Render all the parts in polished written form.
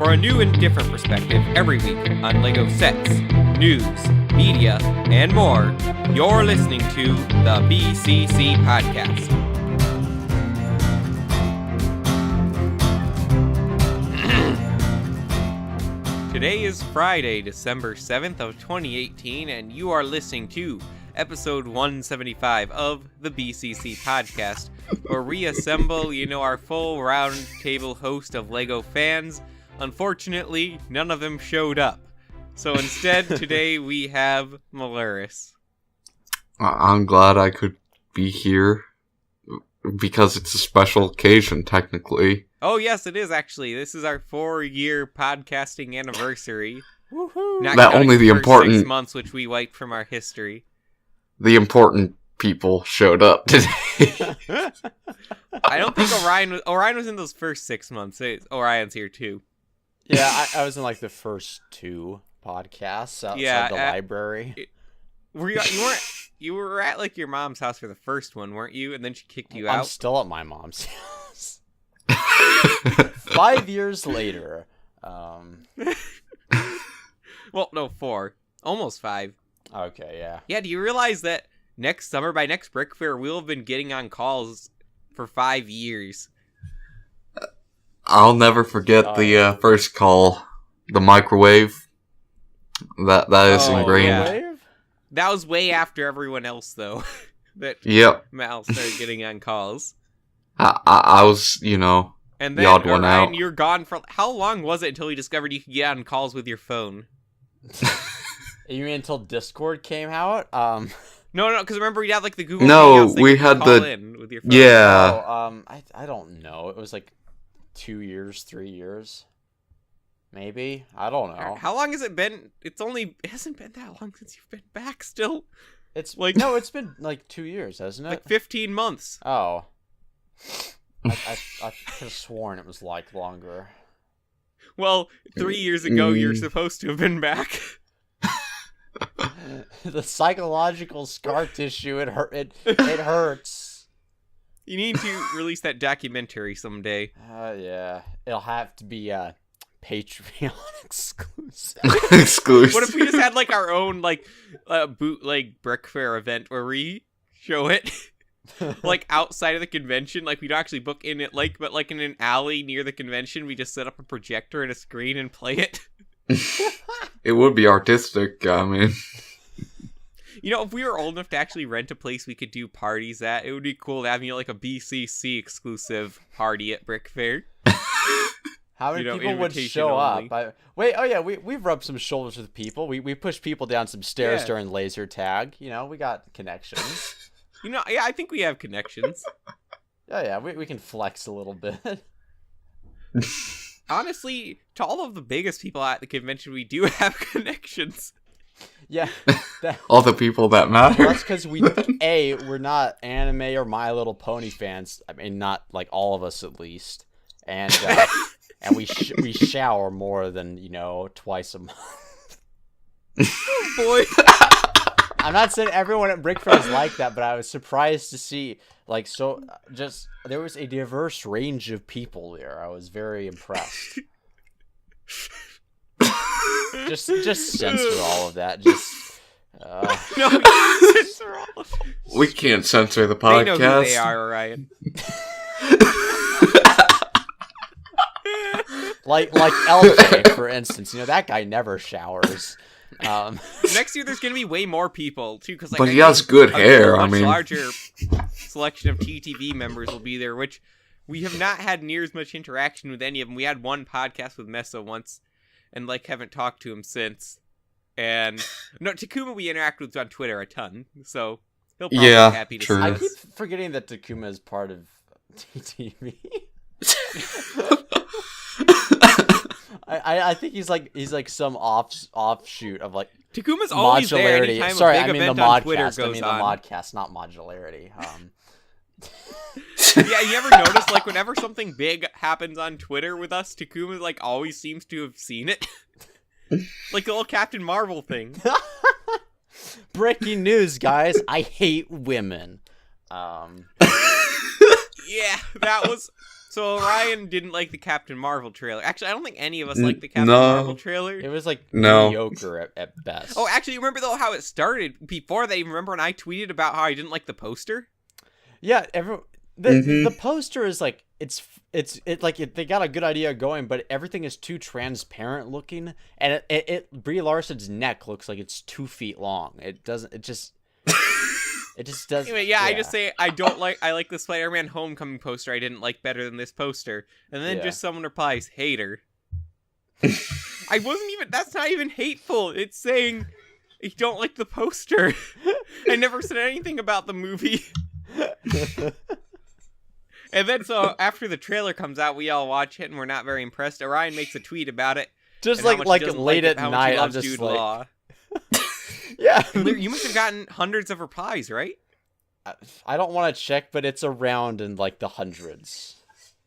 for a new and different perspective every week on LEGO sets, news, media, and more. You're listening to the BCC Podcast. Today is Friday, December 7th of 2018, and you are listening to episode 175 of the BCC Podcast, where we assemble, our full round table host of LEGO fans. Unfortunately, none of them showed up. So instead, today we have Malaris. I'm glad I could be here, because it's a special occasion, technically. Oh, yes, it is, actually. This is our 4-year podcasting anniversary. Woohoo! Not that only the important 6 months, which we wiped from our history. The important people showed up today. I don't think Orion was in those first 6 months. Orion's here too. Yeah, I was in like the first 2 podcasts outside the library. You were at like your mom's house for the first one, weren't you? And then she kicked you out. I'm still at my mom's house. 5 years later. Well, no, 4. Almost 5. Okay, yeah. Yeah, do you realize that next summer, by next Brick Fair, we'll have been getting on calls for 5 years? I'll never forget the first call, the microwave. That is ingrained. Yeah. That was way after everyone else, though. Mal started getting on calls. I was, and the then, odd one out. You're gone for... How long was it until you discovered you could get on calls with your phone? You mean until Discord came out? No, because remember we had like the Google Hangouts that we you could had call the in with your phone. Yeah. I don't know. It was like 2 years, 3 years, maybe. I don't know. How long has it been? It hasn't been that long since you've been back. Still, it's it's been like 2 years, hasn't it? Like 15 months. Oh, I could have sworn it was like longer. Well, 3 years ago, you're supposed to have been back. The psychological scar tissue, it hurts. You need to release that documentary someday. Yeah. It'll have to be Patreon exclusive. Exclusive. What if we just had like our own bootleg Brick Fair event where we show it like outside of the convention? Like we'd actually book in it but like in an alley near the convention, we just set up a projector and a screen and play it. It would be artistic, I mean. If we were old enough to actually rent a place we could do parties at, it would be cool to have, like a BCC exclusive party at Brick Fair. How many people would show up? We've rubbed some shoulders with people. We pushed people down some stairs during laser tag. We got connections. I think we have connections. Yeah, we can flex a little bit. Honestly, to all of the biggest people at the convention, we do have connections. Yeah. All the people that matter. That's because we're not anime or My Little Pony fans. I mean, not like all of us at least. And we shower more than, twice a month. Oh, boy. I'm not saying everyone at Brick Fair is like that, but I was surprised to see, there was a diverse range of people there. I was very impressed. just censor all of that. No, we can't censor all of it. We can't censor the podcast. They know who they are, Orion. like LJ, for instance. That guy never showers. Next year, there's gonna be way more people too, because he has good hair. A much larger selection of TTV members will be there, which we have not had near as much interaction with any of them. We had one podcast with Mesa once, and haven't talked to him since. And no, Takuma we interact with on Twitter a ton, so he'll probably be happy to see us. I keep forgetting that Takuma is part of TTV. I think he's like some offshoot of like Takuma's always there anytime a big event on Twitter goes on. The modcast, not modularity. Yeah, you ever notice whenever something big happens on Twitter with us, Takuma always seems to have seen it. Like the little Captain Marvel thing. Breaking news, guys! I hate women. Yeah, that was. So Ryan didn't like the Captain Marvel trailer. Actually, I don't think any of us liked the Captain Marvel trailer. It was mediocre at best. Oh, actually, you remember though how it started? Before that, remember when I tweeted about how I didn't like the poster? Yeah, the poster is like they got a good idea going, but everything is too transparent looking, and Brie Larson's neck looks like it's 2 feet long. It doesn't. It just doesn't. Anyway, yeah, I just say I like the Spider-Man Homecoming poster I didn't like better than this poster, and then just someone replies, hater. That's not even hateful. It's saying you don't like the poster. I never said anything about the movie. And then so after the trailer comes out, we all watch it and we're not very impressed. Orion makes a tweet about it. Just like late at night, I'm just like... Yeah. You must have gotten hundreds of replies, right? I don't want to check, but it's around in like the hundreds.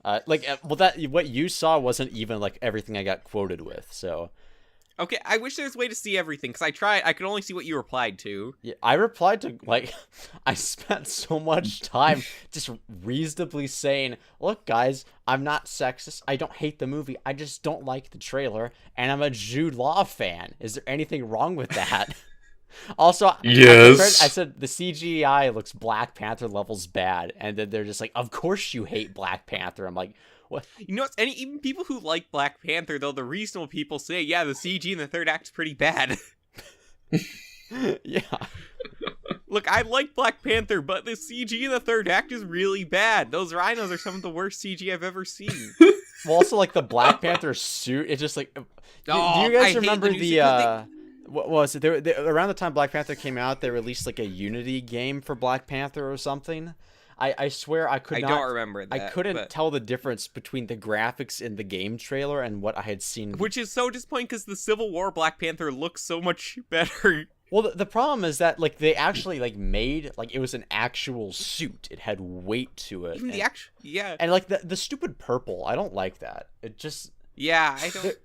What you saw wasn't even like everything I got quoted with, so... Okay, I wish there was a way to see everything, because I tried. I could only see what you replied to. Yeah, I replied to, I spent so much time just reasonably saying, look, guys, I'm not sexist. I don't hate the movie. I just don't like the trailer, and I'm a Jude Law fan. Is there anything wrong with that? Also, yes. I said the CGI looks Black Panther levels bad, and then they're just like, of course you hate Black Panther. I'm like... What? You know, even people who like Black Panther, though, the reasonable people say, yeah, the CG in the third act's pretty bad. Yeah. Look, I like Black Panther, but the CG in the third act is really bad. Those rhinos are some of the worst CG I've ever seen. Well, also, like, the Black Panther suit, it's just like... do you guys remember what was it? Around the time Black Panther came out, they released, like, a Unity game for Black Panther or something. I swear I don't remember that. I couldn't tell the difference between the graphics in the game trailer and what I had seen. Which is so disappointing because the Civil War Black Panther looks so much better. Well, the problem is that like they actually like made like it was an actual suit. It had weight to it. Even yeah. And like the stupid purple, I don't like that. It just I don't.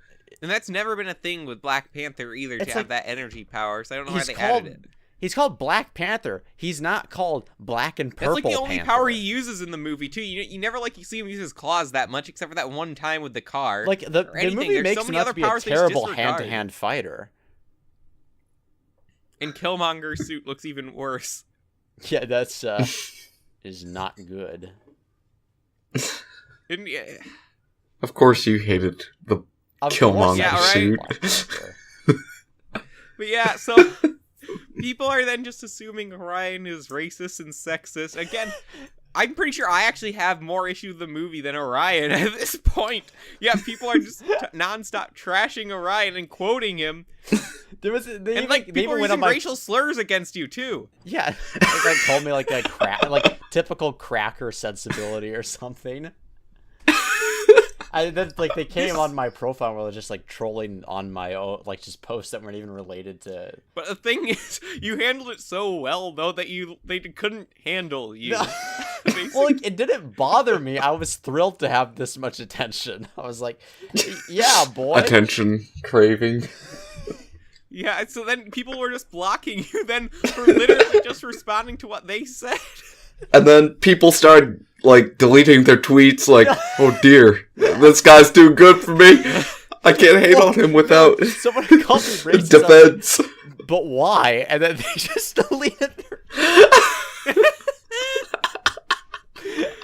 And that's never been a thing with Black Panther either, to have that energy power. So I don't know why they added it. He's called Black Panther. He's not called Black and Purple Panther. That's like the only power he uses in the movie, too. You never see him use his claws that much, except for that one time with the car. Like, the movie makes him out to be a terrible hand-to-hand fighter. And Killmonger's suit looks even worse. Yeah, that's, is not good. Of course you hated the Killmonger suit. But yeah, so... People are then just assuming Orion is racist and sexist. Again, I'm pretty sure I actually have more issue with the movie than Orion at this point. Yeah, people are just nonstop trashing Orion and quoting him. People are using racial slurs against you too. Yeah, they called me like a typical cracker sensibility or something. They came on my profile where they're just like trolling on my own, like just posts that weren't even related to. But the thing is, you handled it so well though that they couldn't handle you. No. Well, like it didn't bother me. I was thrilled to have this much attention. I was like, yeah, boy. Attention craving. Yeah, so then people were just blocking you then for literally just responding to what they said. And then people started, like, deleting their tweets, like, oh dear, this guy's too good for me. I can't hate on him without someone called me racist defense. But why? And then they just deleted their...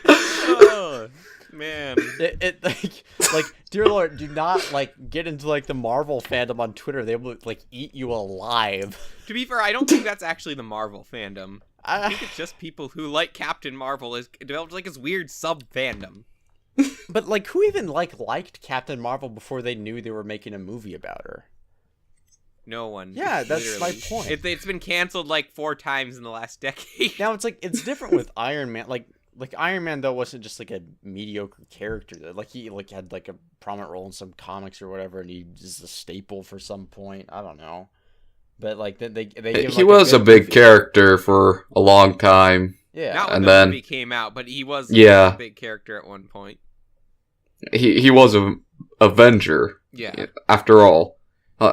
Oh, man. It like, dear Lord, do not, like, get into, like, the Marvel fandom on Twitter. They will, like, eat you alive. To be fair, I don't think that's actually the Marvel fandom. I think it's just people who like Captain Marvel is developed like this weird sub-fandom. But like, who even liked Captain Marvel before they knew they were making a movie about her? No one. Yeah, that's literally my point. It's been canceled like 4 times in the last decade. Now it's like it's different with Iron Man. Like Iron Man though wasn't just like a mediocre character. Like he had like a prominent role in some comics or whatever, and he is a staple for some point. I don't know. But like they give him, he was a big character for a long time. Yeah, not when the movie came out, but he was a big character at one point. He was a Avenger. Yeah, after all,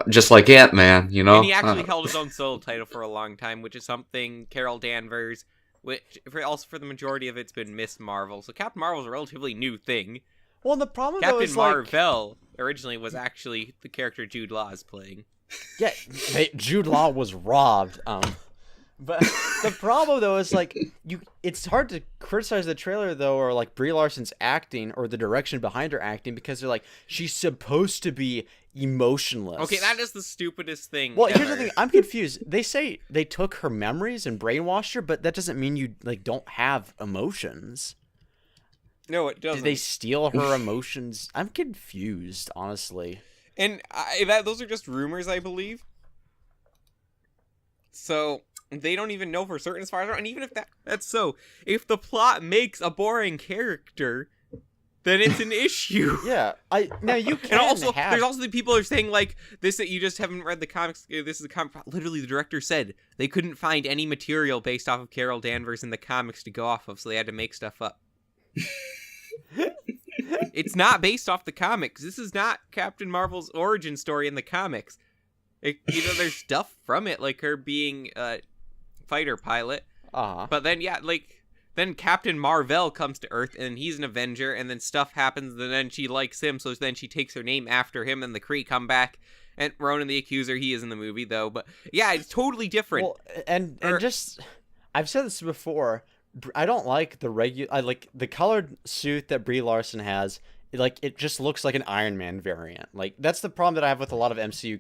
just like Ant-Man, you know. And he actually held his own solo title for a long time, which is something Carol Danvers, which also for the majority of it's been Miss Marvel. So Captain Marvel's a relatively new thing. Well, the problem Captain though is Marvel originally was actually the character Jude Law is playing. Yeah, Jude Law was robbed. But the problem though is like it's hard to criticize the trailer though, or like Brie Larson's acting or the direction behind her acting, because they're like, she's supposed to be emotionless. Okay, that is the stupidest thing. Well, ever. Here's the thing. I'm confused. They say they took her memories and brainwashed her, but that doesn't mean you like don't have emotions. No, it doesn't. Did they steal her emotions? I'm confused, honestly. And those are just rumors, I believe. So they don't even know for certain as far as I know. And even if that's so, if the plot makes a boring character, then it's an issue. Yeah, now you can. And also, there's also the people who are saying like this, that you just haven't read the comics. This is a comic. Literally, the director said they couldn't find any material based off of Carol Danvers in the comics to go off of, so they had to make stuff up. It's not based off the comics. This is not Captain Marvel's origin story in the comics. There's stuff from it, like her being a fighter pilot. But then, then Captain Marvel comes to Earth, and he's an Avenger, and then stuff happens, and then she likes him, so then she takes her name after him, and the Kree come back, and Ronan the Accuser, he is in the movie, though. But, yeah, it's totally different. Well, and just, I've said this before, I don't like I like the colored suit that Brie Larson has. It just looks like an Iron Man variant. Like, that's the problem that I have with a lot of MCU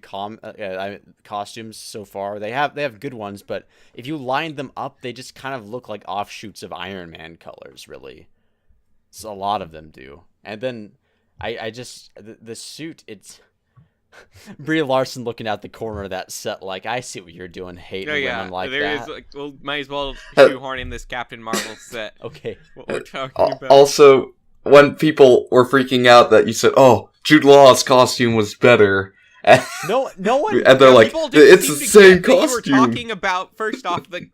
costumes so far. They have good ones, but if you line them up, they just kind of look like offshoots of Iron Man colors, really. So a lot of them do. And then I just the suit, it's Brie Larson looking out the corner of that set like, I see what you're doing, hating women like that. Well, might as well shoehorn in this Captain Marvel set. Okay. What we're talking about. Also, when people were freaking out that you said, "Oh, Jude Law's costume was better," no one, and they're like, "It's the same costume." You were talking about first off the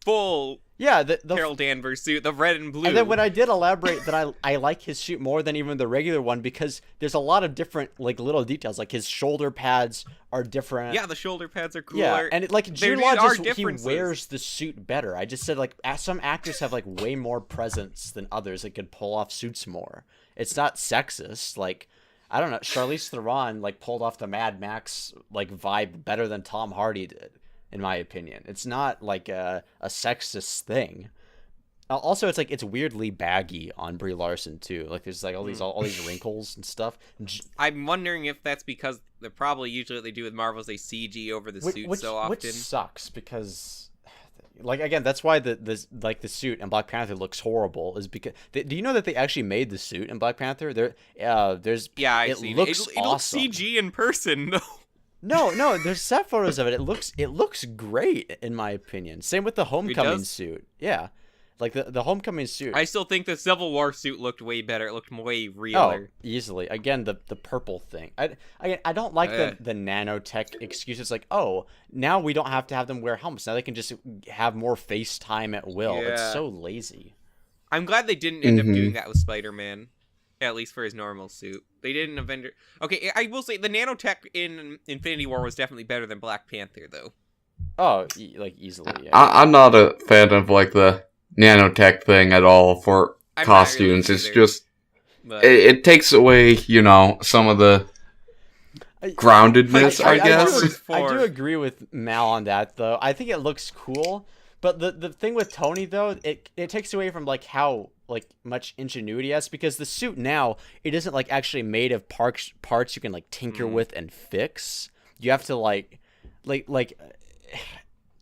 full the Carol Danvers suit, the red and blue. And then when I did elaborate that I like his suit more than even the regular one, because there's a lot of different like little details, like his shoulder pads are different. Yeah, the shoulder pads are cooler. Yeah, and Jude Law he wears the suit better. I just said like some actors have like way more presence than others that could pull off suits more. It's not sexist. Like, I don't know, Charlize Theron like pulled off the Mad Max like vibe better than Tom Hardy did, in my opinion. It's not like a sexist thing. Also, it's like it's weirdly baggy on Brie Larson too. Like there's like all these wrinkles and stuff. I'm wondering if that's because they're probably usually what they do with Marvel is they CG over the suit so often. Which sucks because, like, again, that's why the suit in Black Panther looks horrible. Is because do you know that they actually made the suit in Black Panther? It looks awesome. CG in person though. No, there's set photos of it. It looks great in my opinion. Same with the Homecoming suit. Yeah. Like the Homecoming suit. I still think the Civil War suit looked way better. It looked way realer. Oh, easily. Again, the purple thing. I don't like the nanotech excuses. Like, oh, now we don't have to have them wear helmets. Now they can just have more face time at will. Yeah. It's so lazy. I'm glad they didn't end up doing that with Spider-Man. At least for his normal suit. They did an Avenger. Okay, I will say the nanotech in Infinity War was definitely better than Black Panther, though. Oh, easily, yeah. I'm not a fan of, like, the nanotech thing at all for costumes. Really either, it's just... It takes away, some of the groundedness, I guess. I do agree with Mal on that, though. I think it looks cool. But the thing with Tony, though, it takes away from, like, how... like much ingenuity has, because the suit now, it isn't like actually made of parts you can like tinker with and fix. You have to like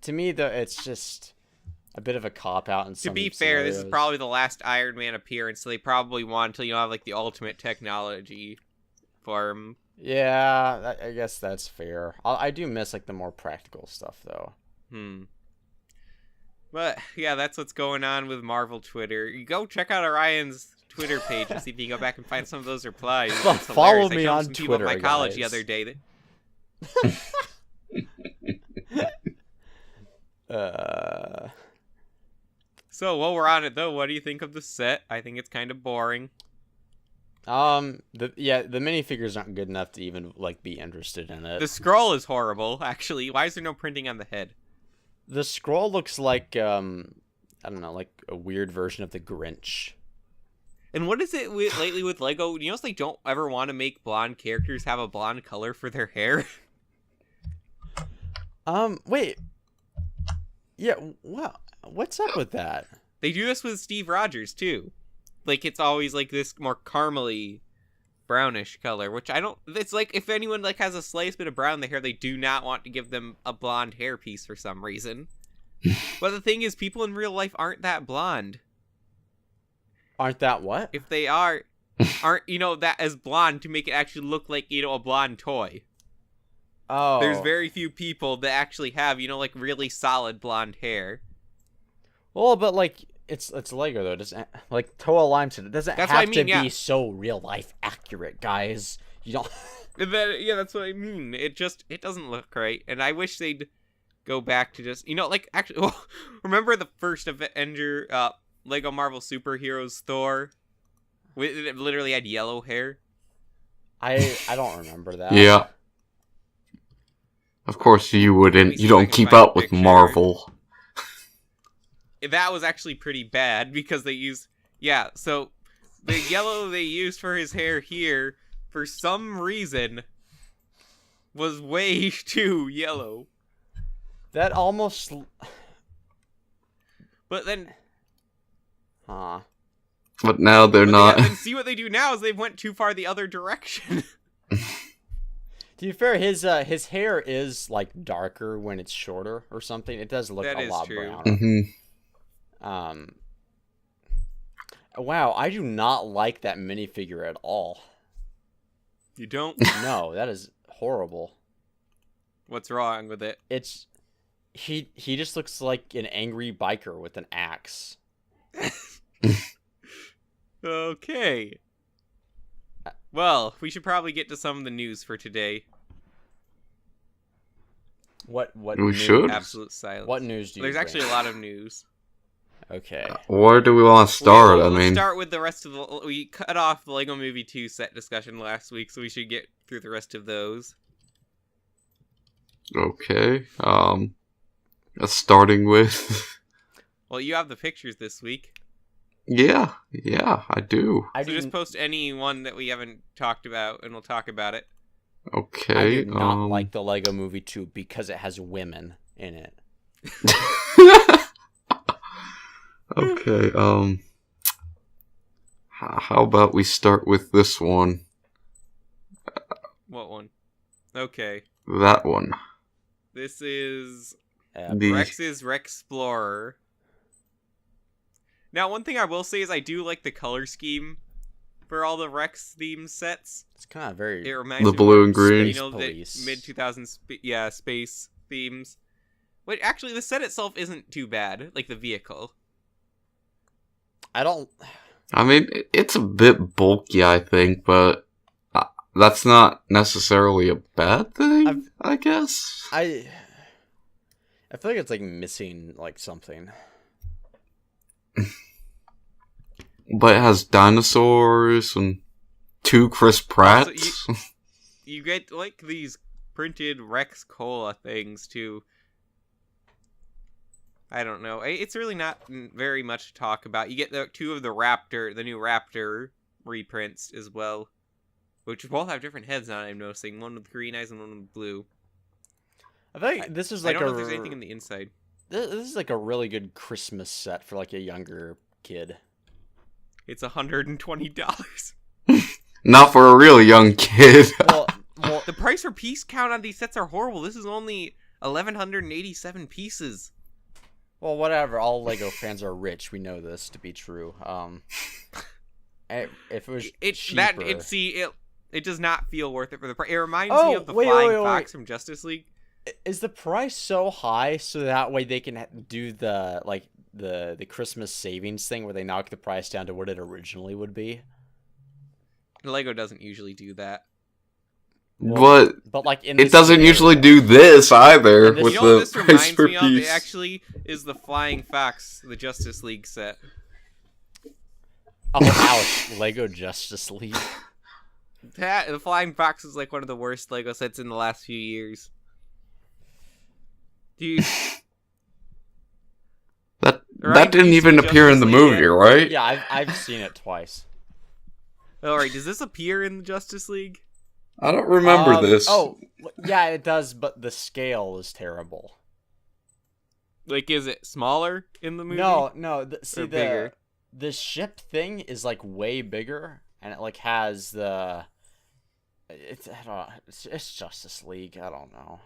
to me though, it's just a bit of a cop out. And to be fair, this is probably the last Iron Man appearance, so they probably want until have like the ultimate technology for him. Yeah, I guess that's fair. I do miss like the more practical stuff though. But, yeah, that's what's going on with Marvel Twitter. You go check out Orion's Twitter page and see if you can go back and find some of those replies. Follow me on Twitter, at my college the other day. So, while we're on it, though, what do you think of the set? I think it's kind of boring. The minifigures aren't good enough to even, like, be interested in it. The scroll is horrible, actually. Why is there no printing on the head? The scroll looks like I don't know, like a weird version of the Grinch. And what is it lately with Lego? You notice they don't ever want to make blonde characters have a blonde color for their hair? Wait. Yeah, wow. What's up with that? They do this with Steve Rogers, too. Like, it's always, like, this more caramely, brownish color, which I don't... It's like, if anyone, like, has a slight bit of brown in their hair, they do not want to give them a blonde hairpiece for some reason. But the thing is, people in real life aren't that blonde. Aren't that what? If they aren't, that as blonde to make it actually look like, a blonde toy. Oh. There's very few people that actually have, like, really solid blonde hair. Well, but, like, it's Lego, though. It doesn't, like, Toa Lime said, it doesn't have to be so real-life accurate, guys. You don't... Yeah, that's what I mean. It doesn't look right. And I wish they'd go back to just, actually, remember the first Avenger, Lego Marvel Superheroes Thor? It literally had yellow hair. I don't remember that. Yeah. Of course you wouldn't. You don't keep up with Marvel. That was actually pretty bad because they used... Yeah, so the yellow they used for his hair here, for some reason, was way too yellow. That almost... But then... Huh. But now they're not. And see what they do now is they've went too far the other direction. To be fair, his hair is, like, darker when it's shorter or something. It does look a lot browner. Mm-hmm. Wow, I do not like that minifigure at all. You don't? No, that is horrible. What's wrong with it? It's... He just looks like an angry biker with an axe. Okay. Well, we should probably get to some of the news for today. What We news? should? Absolute silence. What news do you There's bring? actually a lot of news. Okay. Where do we want to start? We'll start with the rest of the... We cut off the Lego Movie 2 set discussion last week, so we should get through the rest of those. Okay. Starting with... Well, you have the pictures this week. Yeah, I do. So just post any one that we haven't talked about, and we'll talk about it. Okay. I do not like the Lego Movie 2 because it has women in it. Okay, how about we start with this one? What one? Okay. That one. This is The... Rex's Rexplorer. Now, one thing I will say is I do like the color scheme for all the Rex theme sets. It's kind of very... It reminds the me blue of, and green. the mid-2000s, space themes. Wait, actually, the set itself isn't too bad, like the vehicle. I mean, it's a bit bulky, I think, but that's not necessarily a bad thing, I guess. I feel like it's, like, missing, like, something. But it has dinosaurs and 2 Chris Pratts. Also, you get, like, these printed Rex Cola things, too. I don't know. It's really not very much to talk about. You get the 2 of the new Raptor reprints as well, which both have different heads on it, I'm noticing. One with green eyes and one with blue. I think this is like I don't know if there's anything in the inside. This is like a really good Christmas set for like a younger kid. It's $120. Not for a really young kid. well, the price per piece count on these sets are horrible. This is only 1,187 pieces. Well, whatever. All Lego fans are rich. We know this to be true. If it was cheaper... It does not feel worth it for the price. It reminds me of the Flying Fox from Justice League. Is the price so high so that way they can do the Christmas savings thing where they knock the price down to what it originally would be? Lego doesn't usually do that. But like it doesn't usually do this either. With you know what the this price reminds per me piece. of? It actually is the Flying Fox, the Justice League set. Oh, ouch. Lego Justice League. The Flying Fox is like one of the worst Lego sets in the last few years. Dude. Right? That didn't even appear in the movie, right? Yeah, I've seen it twice. Alright, does this appear in the Justice League? I don't remember this. Oh, yeah, it does, but the scale is terrible. Like, is it smaller in the movie? No. See, bigger? The ship thing is like way bigger, and it like has the. I don't know. It's Justice League. I don't know.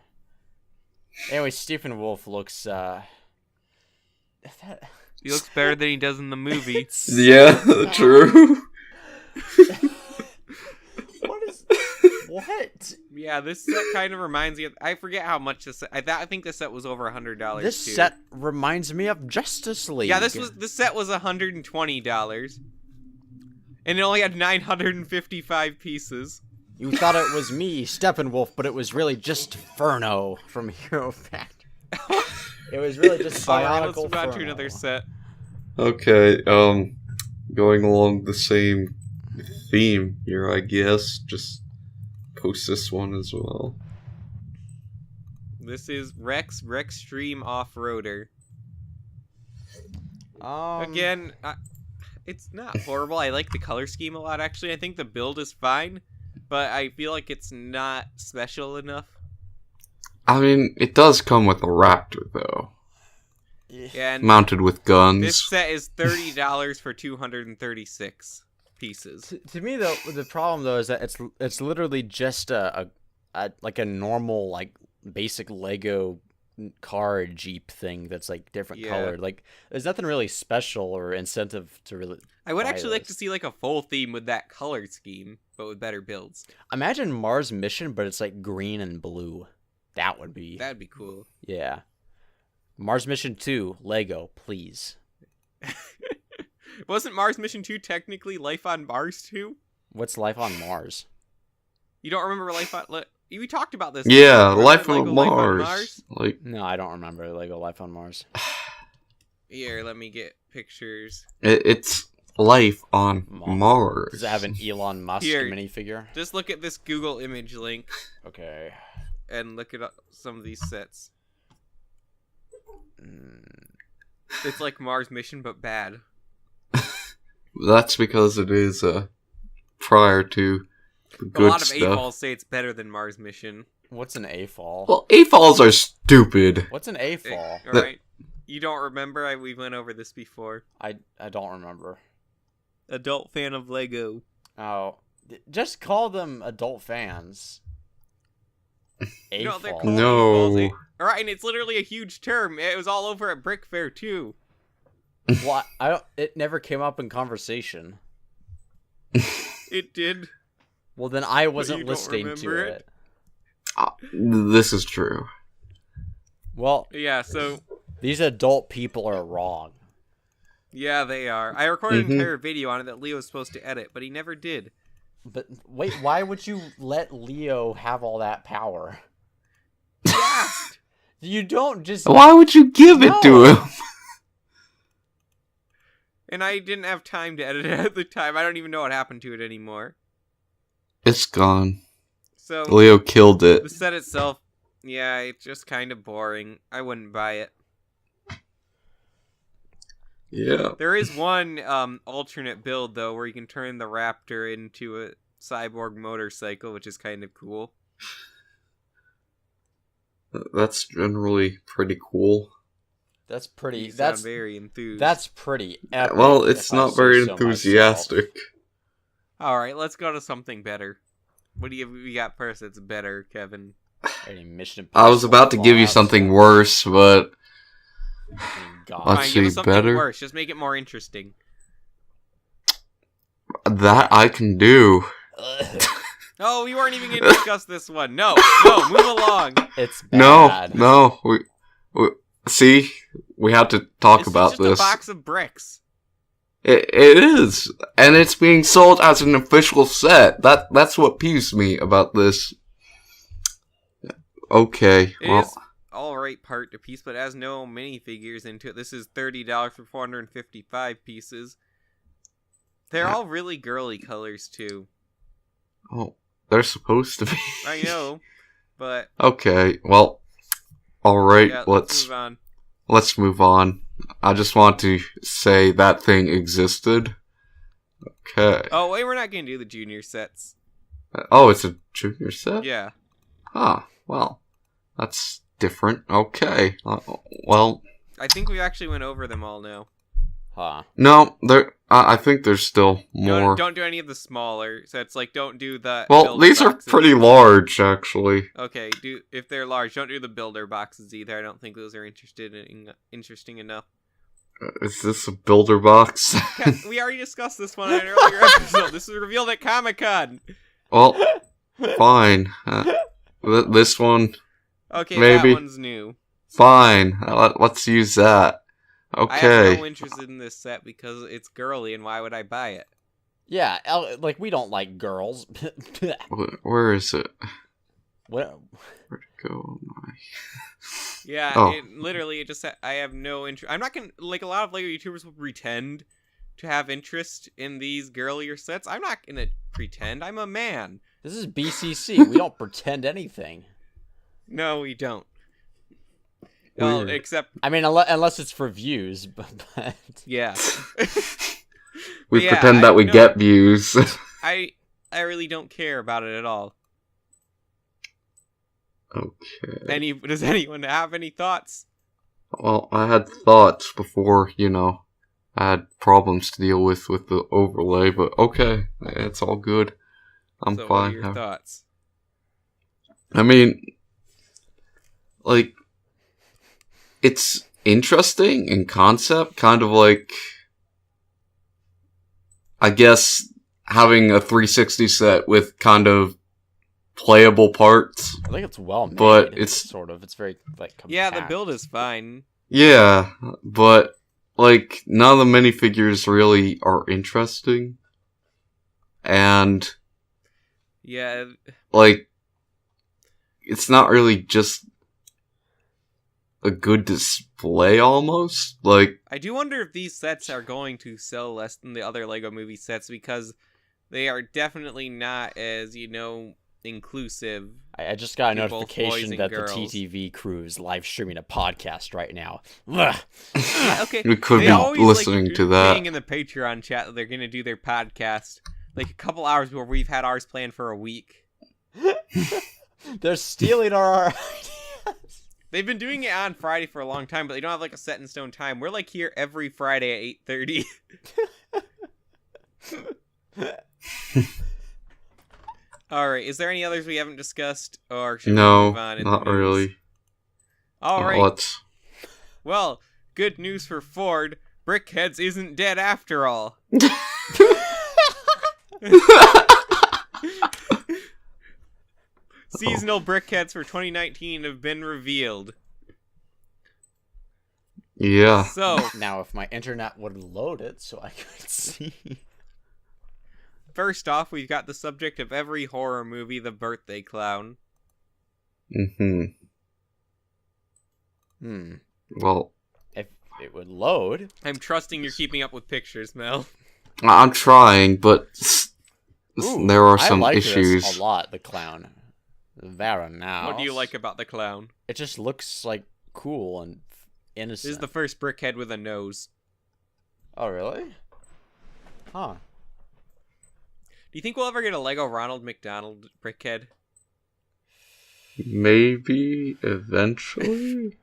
Anyway, Stephen Wolf looks. He looks better than he does in the movie. Yeah, true. What? Yeah, this set kind of reminds me of... I forget how much this... I think this set was over $100 This too. set reminds me of Justice League. Yeah, this set was $120. And it only had 955 pieces. You thought it was me, Steppenwolf, but it was really just Furno from Hero Factory. It was really just Bionicle Alright, let's move on to Furno. another set. Okay, going along the same theme here, I guess. Just post this one as well. This is Rextreme Off-Roader. Again, it's not horrible. I like the color scheme a lot, actually. I think the build is fine, but I feel like it's not special enough. I mean, it does come with a Raptor, though. And mounted with guns. This set is $30 for 236 pieces. To me, though, the problem though is that it's literally just a normal like basic Lego car Jeep thing that's like different colored. Like, there's nothing really special or incentive to really. I would actually like to see like a full theme with that color scheme, but with better builds. Imagine Mars Mission, but it's like green and blue. That'd be cool. Yeah. Mars Mission 2, Lego, please. Wasn't Mars Mission 2 technically Life on Mars 2? What's Life on Mars? You don't remember Life on... We talked about this. Yeah, Life on Mars. Like, no, I don't remember Lego Life on Mars. Here, let me get pictures. It's Life on Mars. Does it have an Elon Musk minifigure? Just look at this Google image link. Okay. And look at some of these sets. It's like Mars Mission, but bad. That's because it is prior to the good A lot of stuff. AFOLs say it's better than Mars Mission. What's an AFOL? Well, AFOLs are stupid. What's an AFOL? Alright. You don't remember? We went over this before. I don't remember. Adult fan of Lego. Oh. Just call them adult fans. No, they're called No. AFOLs. Alright, and it's literally a huge term. It was all over at Brick Fair, too. Well, it never came up in conversation. It did. Well, then I wasn't listening to it. This is true. Well, yeah, so... These adult people are wrong. Yeah, they are. I recorded an entire video on it that Leo was supposed to edit, but he never did. But wait, why would you let Leo have all that power? Yeah. You don't just... Why would you give it to him? And I didn't have time to edit it at the time. I don't even know what happened to it anymore. It's gone. So Leo killed it. The set itself, yeah, it's just kind of boring. I wouldn't buy it. Yeah. There is one alternate build, though, where you can turn the Raptor into a cyborg motorcycle, which is kind of cool. That's generally pretty cool. That's pretty... You sound very enthused. That's pretty epic. Well, it's not very enthusiastic. Alright, let's go to something better. What do we got first that's better, Kevin? I was about to give you something worse, but... Let's see, better? Worse. Just make it more interesting. That I can do. Oh, we weren't even going to discuss this one. No, move along. It's bad. No. See, we have to talk about this. It's just a box of bricks. It is, and it's being sold as an official set. That's what peeves me about this. Okay, it is alright part to piece, but it has no minifigures into it. This is $30 for 455 pieces. They're all really girly colors too. Oh, they're supposed to be. I know, but okay. Well, all right. yeah, let's move on. Let's move on. I just want to say that thing existed. Okay. Oh, wait, we're not going to do the junior sets. Oh, it's a junior set? Yeah. Well, that's different. Okay. Well... I think we actually went over them all now. No, I think there's still more. Don't do any of the smaller sets. Like, don't do the. Well, these boxes. Are pretty large, actually. Okay, if they're large, don't do the builder boxes either. I don't think those are interesting enough. Is this a builder box? We already discussed this one in an earlier episode. This was revealed at Comic-Con. Well, fine. This one. Okay, maybe. That one's new. Fine. Let's use that. Okay. I have no interest in this set because it's girly, and why would I buy it? Yeah, like, we don't like girls. Where is it? Where'd it go? Yeah, it just, I have no interest. I'm not gonna, like, a lot of LEGO YouTubers will pretend to have interest in these girlier sets. I'm not gonna pretend. I'm a man. This is BCC. We don't pretend anything. No, we don't. Well, except... I mean, unless it's for views, but... Yeah. We pretend that we get views. I really don't care about it at all. Okay. Does anyone have any thoughts? Well, I had thoughts before, I had problems to deal with the overlay, but okay. It's all good. I'm fine. What are your thoughts? I mean, like... It's interesting in concept, kind of like, I guess, having a 360 set with kind of playable parts. I think it's well made, but it's very, like, compact. Yeah, the build is fine. Yeah, but, like, none of the minifigures really are interesting. And, yeah, like, it's not really just a good display, almost. Like, I do wonder if these sets are going to sell less than the other LEGO Movie sets because they are definitely not as, inclusive. I just got a notification that the TTV crew is live streaming a podcast right now. Yeah, okay. We could be listening to that. Saying in the Patreon chat that they're going to do their podcast like a couple hours before we've had ours planned for a week. They're stealing our ideas. They've been doing it on Friday for a long time, but they don't have like a set in stone time. We're like here every Friday at 8:30. All right. Is there any others we haven't discussed, or should we move on? Not really. All right. Well, good news for Ford. Brickheadz isn't dead after all. Seasonal Brickheadz for 2019 have been revealed. Yeah. So now, if my internet would load it so I could see. First off, we've got the subject of every horror movie, the birthday clown. Well, if it would load. I'm trusting you're keeping up with pictures, Mel. I'm trying, but there are some issues. This a lot, the clown. Very nice. What do you like about the clown? It just looks like cool and innocent. This is the first Brickhead with a nose. Oh, really? Huh. Do you think we'll ever get a Lego Ronald McDonald Brickhead? Maybe eventually.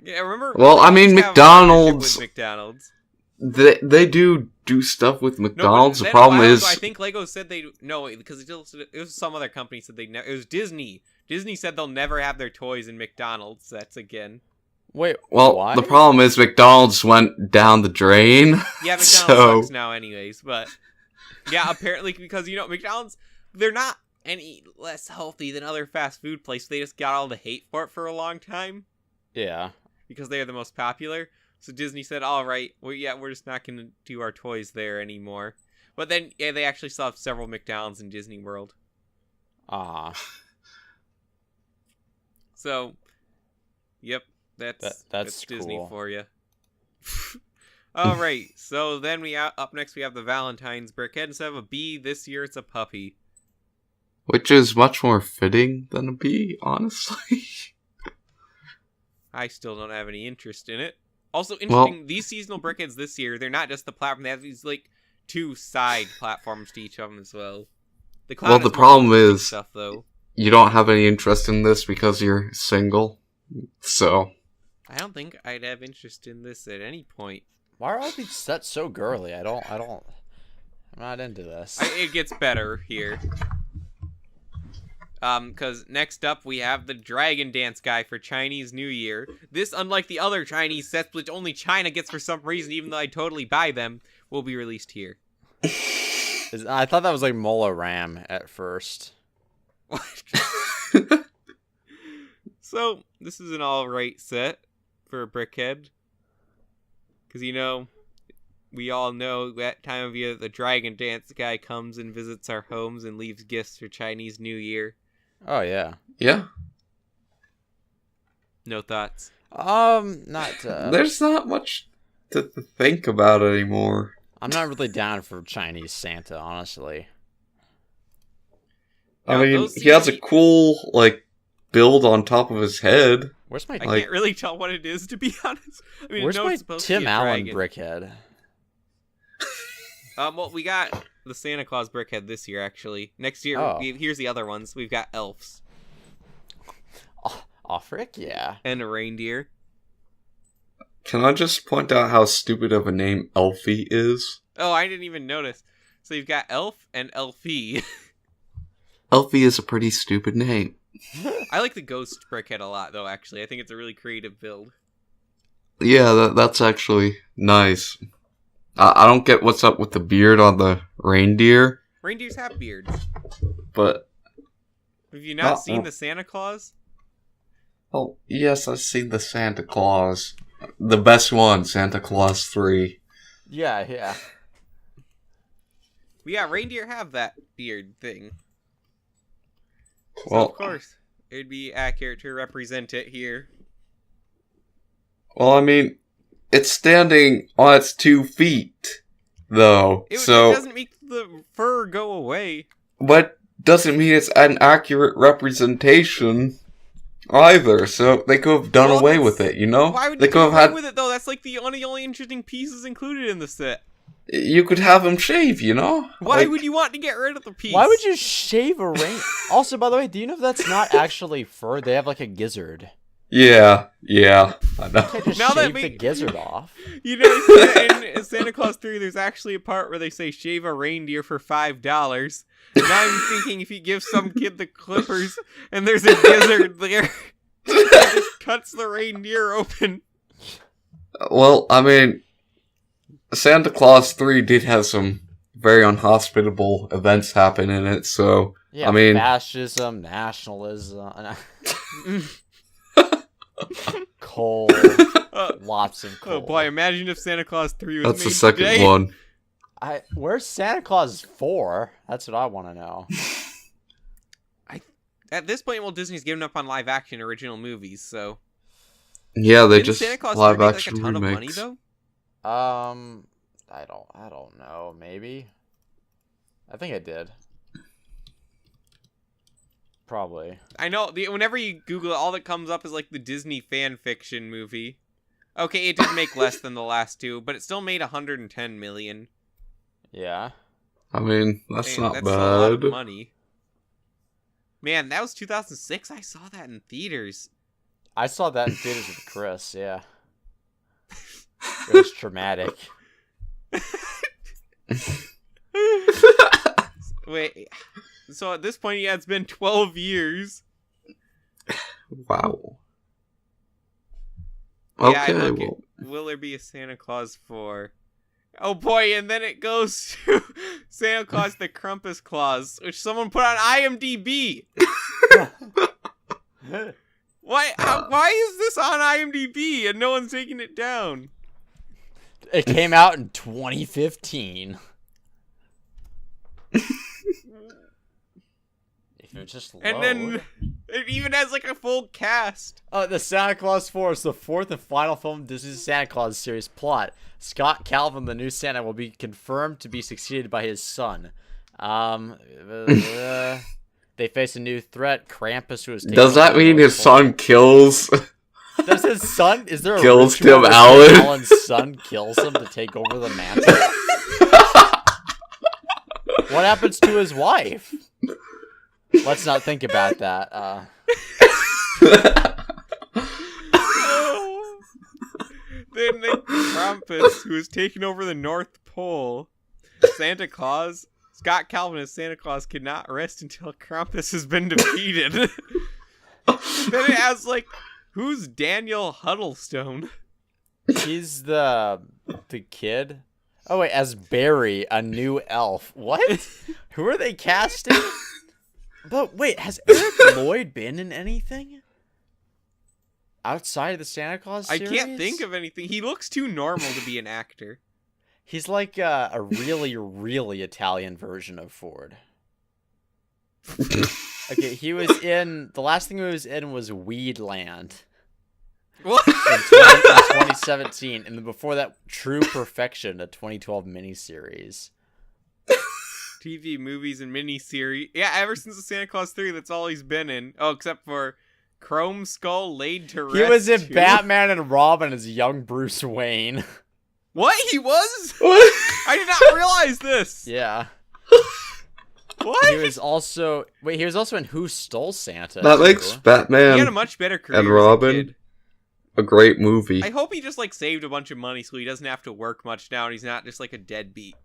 Yeah, remember? Well, I mean, McDonald's. McDonald's. They do stuff with McDonald's. No, the problem is, I think Lego said because it was some other company said it was Disney. Disney said they'll never have their toys in McDonald's sets again. Wait, well, why? The problem is McDonald's went down the drain. Yeah, McDonald's sucks now, anyways. But yeah, apparently because McDonald's, they're not any less healthy than other fast food places. They just got all the hate for it for a long time. Yeah, because they are the most popular. So Disney said, all right, we're just not going to do our toys there anymore. But then, yeah, they actually still have several McDonald's in Disney World. So, yep, that's Disney cool. for you. All right, so then up next we have the Valentine's Brickhead. Instead of a bee, this year it's a puppy. Which is much more fitting than a bee, honestly. I still don't have any interest in it. Also, interesting, these seasonal Brickheadz this year, they're not just the platform. They have these, like, 2 side platforms to each of them as well. The problem is, stuff, though. You don't have any interest in this because you're single, so... I don't think I'd have interest in this at any point. Why are all these sets so girly? I'm not into this. It gets better here. Because next up we have the Dragon Dance guy for Chinese New Year. This, unlike the other Chinese sets, which only China gets for some reason, even though I totally buy them, will be released here. I thought that was like Mola Ram at first. What? So, this is an alright set for a Brickhead. Because, you know, we all know that time of year the Dragon Dance guy comes and visits our homes and leaves gifts for Chinese New Year. Oh, yeah. Yeah. No thoughts? There's not much to think about anymore. I'm not really down for Chinese Santa, honestly. I mean, he has a cool, like, build on top of his head. Where's my... I can't really tell what it is, to be honest. I mean, where's my Tim Allen Brickhead? Well, we got the Santa Claus Brickhead this year, actually. Next year, here's the other ones. We've got elves. Oh, frick, yeah. And a reindeer. Can I just point out how stupid of a name Elfie is? Oh, I didn't even notice. So you've got Elf and Elfie. Elfie is a pretty stupid name. I like the Ghost Brickhead a lot, though, actually. I think it's a really creative build. Yeah, that's actually nice. I don't get what's up with the beard on the reindeer. Reindeers have beards. But... have you not seen the Santa Claus? Oh, yes, I've seen the Santa Claus. The best one, Santa Claus 3. Yeah. Yeah, reindeer have that beard thing. Well, so, of course, it would be accurate to represent it here. Well, I mean, it's standing on its 2 feet, though. It doesn't make the fur go away. But doesn't mean it's an accurate representation either. So they could have done away with it, you know? Why would you do away with it, though? That's like the only interesting pieces included in the set. You could have him shave, you know? Why would you want to get rid of the piece? Why would you shave a ring? Also, by the way, do you know that's not actually fur? They have like a gizzard. Yeah, I know. You can't just shave the gizzard off. You know, in Santa Claus 3, there's actually a part where they say shave a reindeer for $5. Now I'm thinking if you give some kid the clippers and there's a gizzard there, it just cuts the reindeer open. Well, I mean, Santa Claus 3 did have some very unhospitable events happen in it, so, yeah, I mean... fascism, nationalism... coal, lots of coal. Oh boy, imagine if Santa Claus 3 was That's made the second today. one. Where's Santa Claus 4? That's what I want to know. At this point, Disney's given up on live action original movies, so... Yeah, they Didn't just Santa Claus live make, action like, a ton remakes. of money, though? I don't know. Maybe. I think it did. Probably. I know. Whenever you Google it, all that comes up is like the Disney fan fiction movie. Okay, it did make less than the last 2, but it still made $110 million. Yeah. I mean, that's not that's bad. A lot of money. Man, that was 2006. I saw that in theaters. I saw that in theaters with Chris. Yeah. It was traumatic. Wait. So at this point, yeah, it's been 12 years. Wow. Okay, yeah, will there be a Santa Claus 4? Oh boy, and then it goes to Santa Claus the Krampus Claus, which someone put on IMDb. Why is this on IMDb and no one's taking it down? It came out in 2015. Just low. And then it even has like a full cast. The Santa Claus 4 is the 4th and final film in Disney's Santa Claus series plot. Scott Calvin, the new Santa, will be confirmed to be succeeded by his son. They face a new threat, Krampus, who is... Does that mean his son kills Does his son? Is there a kills ritual Tim where Allen? Tim Allen's son kills him to take over the mantle? What happens to his wife? Let's not think about that. Then Krampus, who has taken over the North Pole, Santa Claus, Scott Calvin as Santa Claus cannot rest until Krampus has been defeated. Then it has who's Daniel Huddlestone? He's the kid. Oh wait, as Barry, a new elf. What? Who are they casting? But wait, has Eric Lloyd been in anything outside of the Santa Claus series? I can't think of anything. He looks too normal to be an actor. He's like a really, really Italian version of Ford. Okay, he was in... The last thing he was in was Weedland. What? In 2017. And then before that, True Perfection, a 2012 miniseries. TV, movies, and miniseries. Yeah, ever since the Santa Claus 3, that's all he's been in. Oh, except for Chrome Skull Laid to Rest. He was in too. Batman and Robin as young Bruce Wayne. What? He was? What? I did not realize this. Yeah. What? He was also in Who Stole Santa? That too. makes Batman He had a much better career and as a Robin kid. a great movie. I hope he just saved a bunch of money so he doesn't have to work much now and he's not just a deadbeat.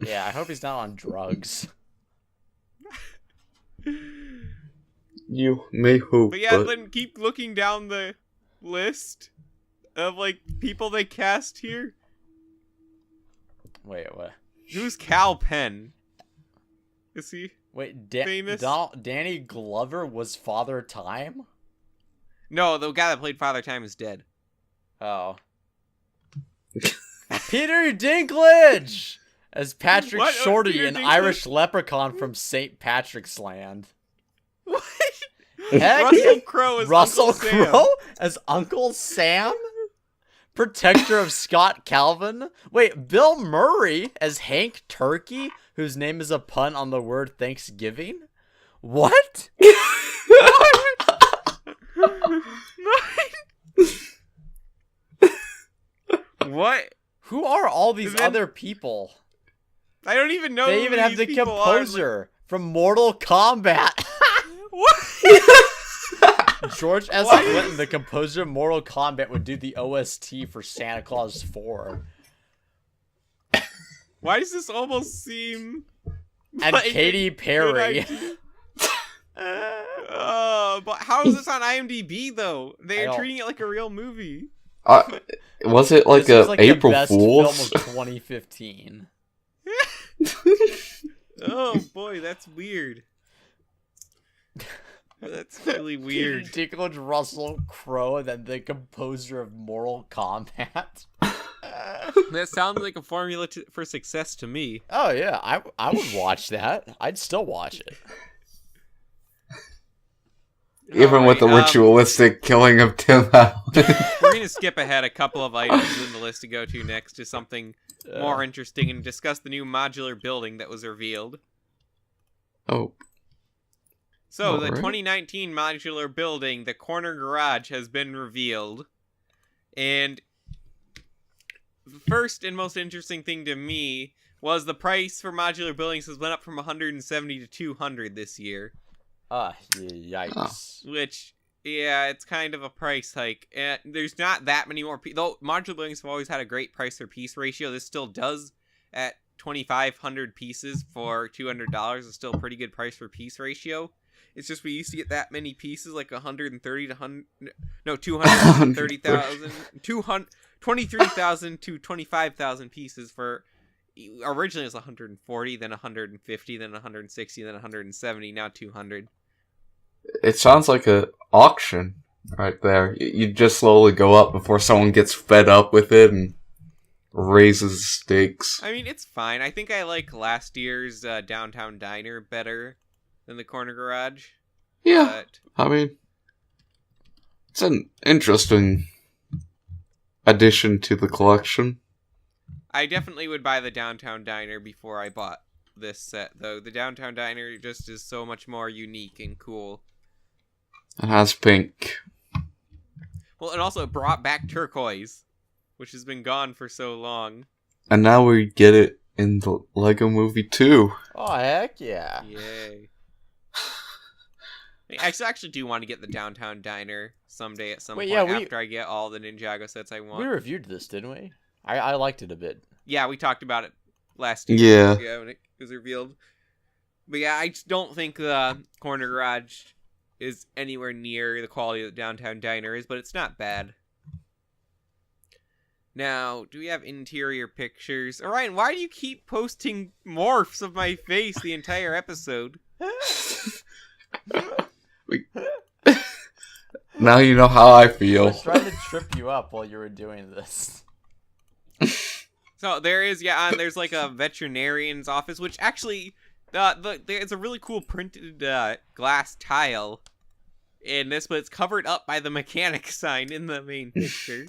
Yeah, I hope he's not on drugs. You may hope, But yeah, then keep looking down the list of people they cast here. Wait, what? Who's Cal Penn? Is he Wait, famous? Danny Glover was Father Time? No, the guy that played Father Time is dead. Oh. Peter Dinklage as Patrick What? Shorty, Peter an Dinklage? Irish leprechaun from St. Patrick's Land. What? Heck, Russell Crowe is Russell Uncle Sam. Crowe as Uncle Sam? Protector of Scott Calvin? Wait, Bill Murray as Hank Turkey, whose name is a pun on the word Thanksgiving? What? What? Who are all these And then- other people? I don't even know. They who even have these the people composer from Mortal Kombat. What? George S. Why Clinton, the composer of Mortal Kombat, would do the OST for Santa Claus 4. Why does this almost seem? And like Katy a good Perry. idea? But how is this on IMDb though? They're treating it like a real movie. Was it This was like April the best Fool's? film of 2015. Oh boy, that's weird. That's really weird. Dinklage, Russell Crowe, and then the composer of Mortal Kombat. That sounds like a formula for success to me. Oh yeah, I would watch that. I'd still watch it. Even with the ritualistic killing of Tim Allen. We're going to skip ahead a couple of items in the list to go to next to something more interesting and discuss the new modular building that was revealed. Oh. So, the Alright. 2019 modular building, the Corner Garage, has been revealed. And the first and most interesting thing to me was the price for modular buildings has went up from $170 to $200 this year. Yikes. Which, yeah, it's kind of a price hike. And there's not that many more people. Though modular buildings have always had a great price per piece ratio, this still does at 2,500 pieces for $200. It's still a pretty good price per piece ratio. It's just we used to get that many pieces, like 130 to 230,000, 23,000 to 25,000 pieces for. Originally it was 140, then 150, then 160, then 170, now 200. It sounds like an auction right there. You just slowly go up before someone gets fed up with it and raises stakes. I mean, it's fine. I think I like last year's Downtown Diner better than the Corner Garage. Yeah, But I mean, it's an interesting addition to the collection. I definitely would buy the Downtown Diner before I bought this set, though. The Downtown Diner just is so much more unique and cool. It has pink. Well, and also it brought back turquoise, which has been gone for so long. And now we get it in the Lego Movie 2. Oh, heck yeah. Yay. I actually do want to get the downtown diner someday at some point after I get all the Ninjago sets I want. We reviewed this, didn't we? I liked it a bit. Yeah, we talked about it last year. Yeah. When it was revealed. But yeah, I just don't think the Corner Garage is anywhere near the quality that the downtown diner is, but it's not bad. Now, do we have interior pictures? Orion, why do you keep posting morphs of my face the entire episode? Now you know how I feel. I was trying to trip you up while you were doing this. So there is, there's like a veterinarian's office, which actually, it's a really cool printed glass tile in this, but it's covered up by the mechanic sign in the main picture.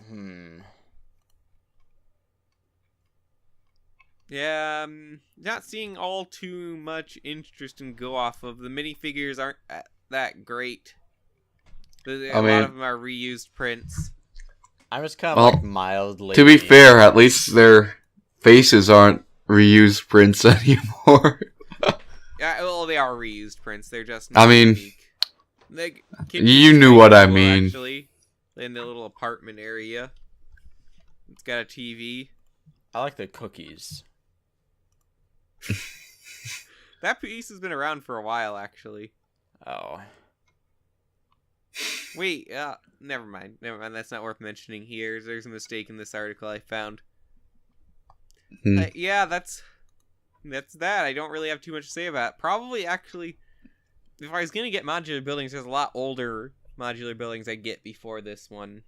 Yeah, not seeing all too much interest in go off of. The minifigures aren't that great. A lot of them are reused prints. I was kind of mildly... To be fair, at least their faces aren't reused prints anymore. Yeah, well, they are reused prints. They're just unique. You knew what I mean. Actually, in the little apartment area. It's got a TV. I like the cookies. That piece has been around for a while, actually. Oh. Wait, never mind. That's not worth mentioning here. There's a mistake in this article I found. Yeah, that's that. I don't really have too much to say about it. Probably, actually, if I was going to get modular buildings, there's a lot older modular buildings I'd get before this one.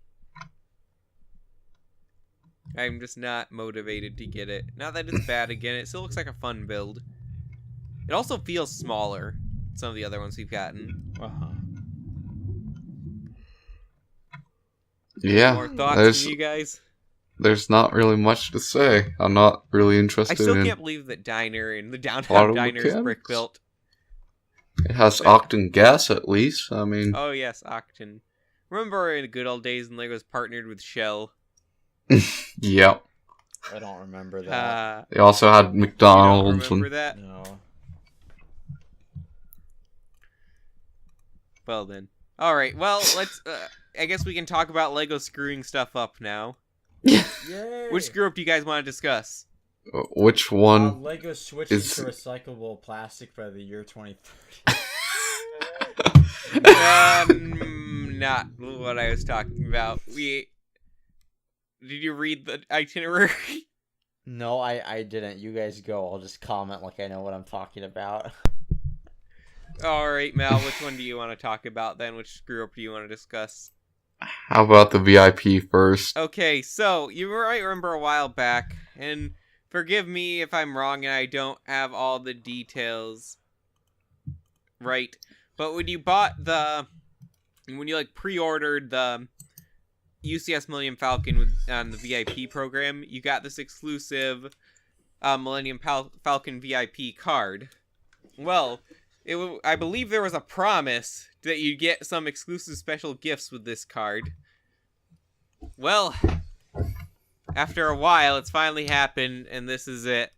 I'm just not motivated to get it. Not that it's bad again. It still looks like a fun build. It also feels smaller than some of the other ones we've gotten. Yeah. More thoughts from you guys? There's not really much to say. I'm not really interested in... I still can't believe that diner and the downtown diner is brick built. It has Octan gas at least. I mean... Oh yes, Octan. Remember in the good old days when Lego's partnered with Shell? Yep. I don't remember that. They also had McDonald's. You don't remember that? No. Well then. Alright, well, let's... I guess we can talk about Lego screwing stuff up now. Yay! Which screw up do you guys want to discuss? Which one? Lego switches to recyclable plastic by the year 2030. Not what I was talking about. Did you read the itinerary? No, I didn't. You guys go. I'll just comment like I know what I'm talking about. Alright, Mal, which one do you want to talk about then? Which screw up do you want to discuss? How about the VIP first? Okay, so you might remember a while back, and forgive me if I'm wrong and I don't have all the details right, but when you pre-ordered the UCS Millennium Falcon on the VIP program, you got this exclusive Millennium Falcon VIP card. Well, I believe there was a promise that you'd get some exclusive special gifts with this card. Well, after a while, it's finally happened, and this is it.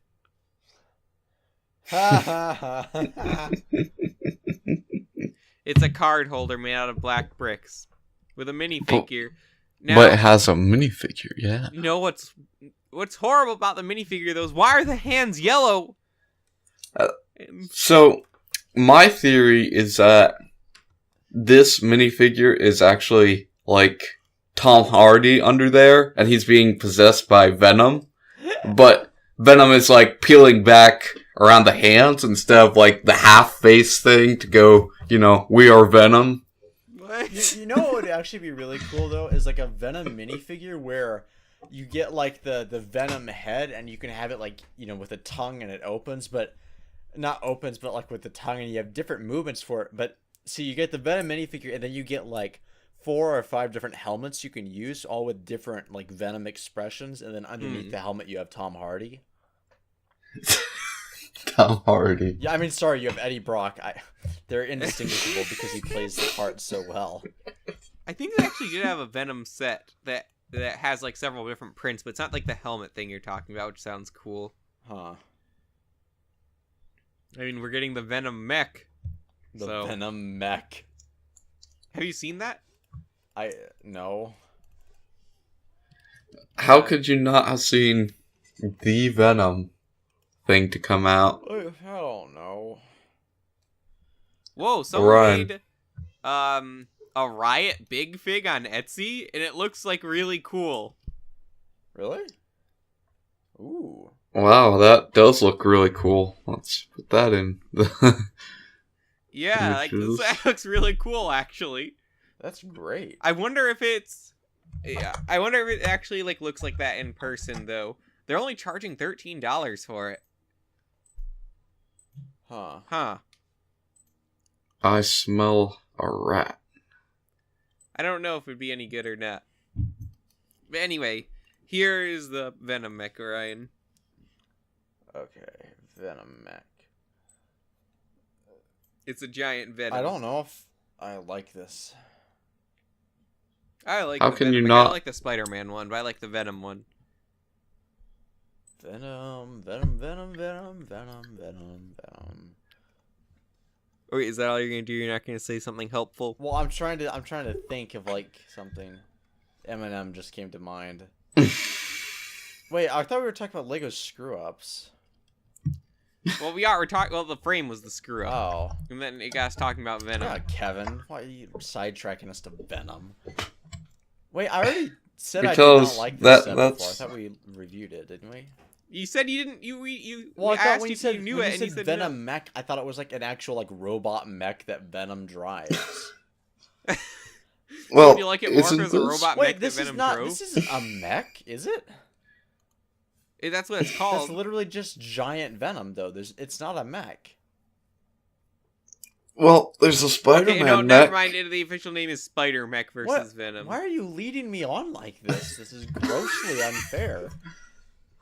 It's a card holder made out of black bricks with a minifigure. Now, but it has a minifigure, yeah. You know what's horrible about the minifigure, though, is why are the hands yellow? So, my theory is that this minifigure is actually, like, Tom Hardy under there, and he's being possessed by Venom. But Venom is, like, peeling back around the hands instead of, like, the half-face thing to go, we are Venom. What? You know what would actually be really cool, though, is, like, a Venom minifigure where you get, like, the Venom head, and you can have it, like, with a tongue, and it opens, but... Not opens, but like with the tongue, and you have different movements for it. But see, you get the Venom minifigure, and then you get like 4 or 5 different helmets you can use, all with different like Venom expressions, and then underneath the helmet you have Tom Hardy. Tom Hardy. Yeah, I mean, sorry, you have Eddie Brock. They're indistinguishable because he plays the part so well. I think they actually did have a Venom set that has like several different prints, but it's not like the helmet thing you're talking about, which sounds cool. Huh. I mean, we're getting the Venom mech. Venom mech. Have you seen that? No. How could you not have seen the Venom thing to come out? I don't know. Whoa, someone made a Riot Big Fig on Etsy, and it looks like really cool. Really? Ooh. Wow, that does look really cool. Let's put that in the Yeah, like that looks really cool, actually. That's great. I wonder if it actually like looks like that in person, though. They're only charging $13 for it. Huh. I smell a rat. I don't know if it'd be any good or not. But anyway, here is the Venom mech, Ryan. Okay, Venom mech. It's a giant Venom. I don't know if I like this. I like. How the can Venom you mech. not? I like the Spider-Man one, but I like the Venom one. Venom. Wait, is that all you're gonna do? You're not gonna say something helpful? Well, I'm trying to think of like something. Eminem just came to mind. Wait, I thought we were talking about Lego screw-ups. Well, we are. We're talking. Well, the frame was the screw up. Oh. And then it got us talking about Venom. Yeah, Kevin. Why are you sidetracking us to Venom? Wait, I already said I did not like this set before. I thought we reviewed it, didn't we? You said you didn't. You. Well, I thought asked when if you knew it, and you said Venom no. mech. I thought it was like an actual like robot mech that Venom drives. Well, do you like it more if it was a robot mech that Venom drove? This isn't a mech, is it? That's what it's called. That's literally just giant Venom, though. It's not a mech. Well, there's a Spider-Man okay, no, mech. never mind. The official name is Spider Mech versus What? Venom. Why are you leading me on like this? This is grossly unfair.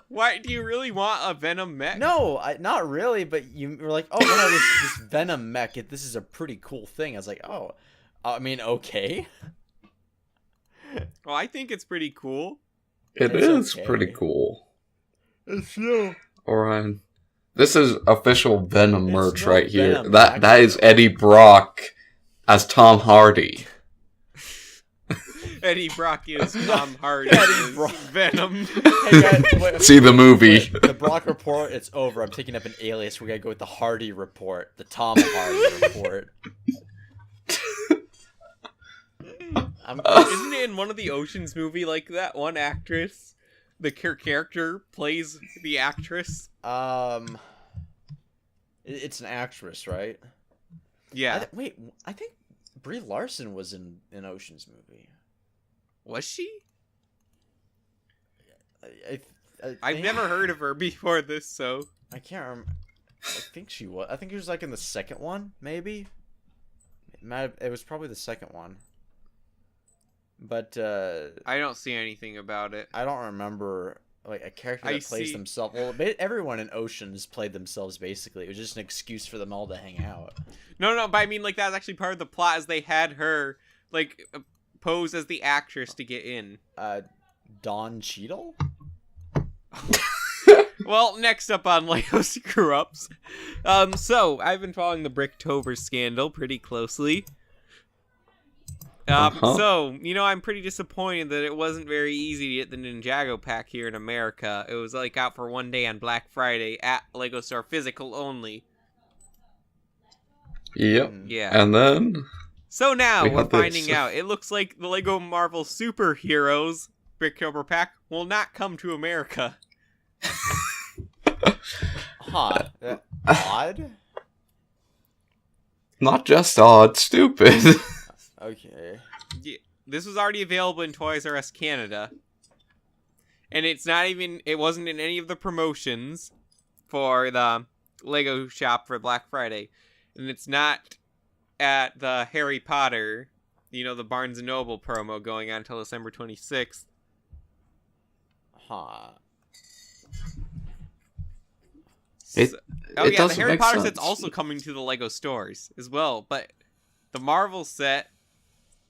Why do you really want a Venom mech? No, not really. But you were like, "Oh, no, this Venom mech. This is a pretty cool thing." I was like, "Oh, I mean, okay." Well, I think it's pretty cool. It's okay. pretty cool. It's no. Orion. This is official Venom merch right here. Venom, That is Eddie Brock as Tom Hardy. Eddie Brock is Tom Hardy. Eddie Brock. Venom. Hey guys, wait, See the movie. the Brock report. It's over. I'm taking up an alias. We gotta go with the Hardy report. The Tom Hardy report. Isn't it in one of the Oceans movie like that one actress? The character plays the actress. It's an actress, right? Yeah. I think Brie Larson was in an Ocean's movie. Was she? I've never heard of her before this, so I can't remember. I think she was. I think she was like in the second one, maybe. It was probably the second one. But I don't see anything about it. I don't remember like a character that plays themselves. Well, everyone in Oceans played themselves basically. It was just an excuse for them all to hang out. No, but I mean like that's actually part of the plot. Is they had her like pose as the actress to get in. Don Cheadle. Well, next up on Lego Screw Ups. So I've been following the Bricktober scandal pretty closely. So, I'm pretty disappointed that it wasn't very easy to get the Ninjago pack here in America. It was like out for one day on Black Friday at Lego Store, physical only. Yep. Yeah. And then so now we're finding out. It looks like the Lego Marvel Superheroes Bricktober pack will not come to America. Huh. Odd? Not just odd, stupid. Okay. Yeah, this was already available in Toys R Us Canada. And it wasn't in any of the promotions for the Lego shop for Black Friday. And it's not at the Harry Potter, the Barnes & Noble promo going on until December 26th. Huh. The Harry Potter set's also coming to the Lego stores as well. But the Marvel set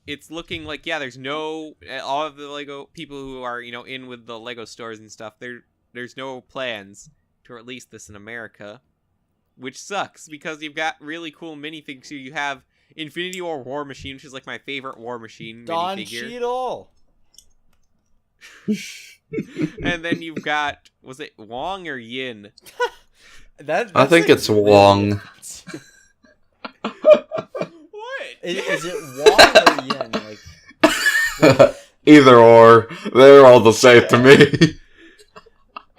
it's looking like, yeah, there's no, all of the Lego people who are, in with the Lego stores and stuff, there's no plans to release this in America, which sucks because you've got really cool minifigs here. You have Infinity War Machine, which is like my favorite War Machine Don minifigure. Cheadle! And then you've got, was it Wong or Yin? I think it's Wong. What? Is it Wong or Yin? Either or. They're all the same to me.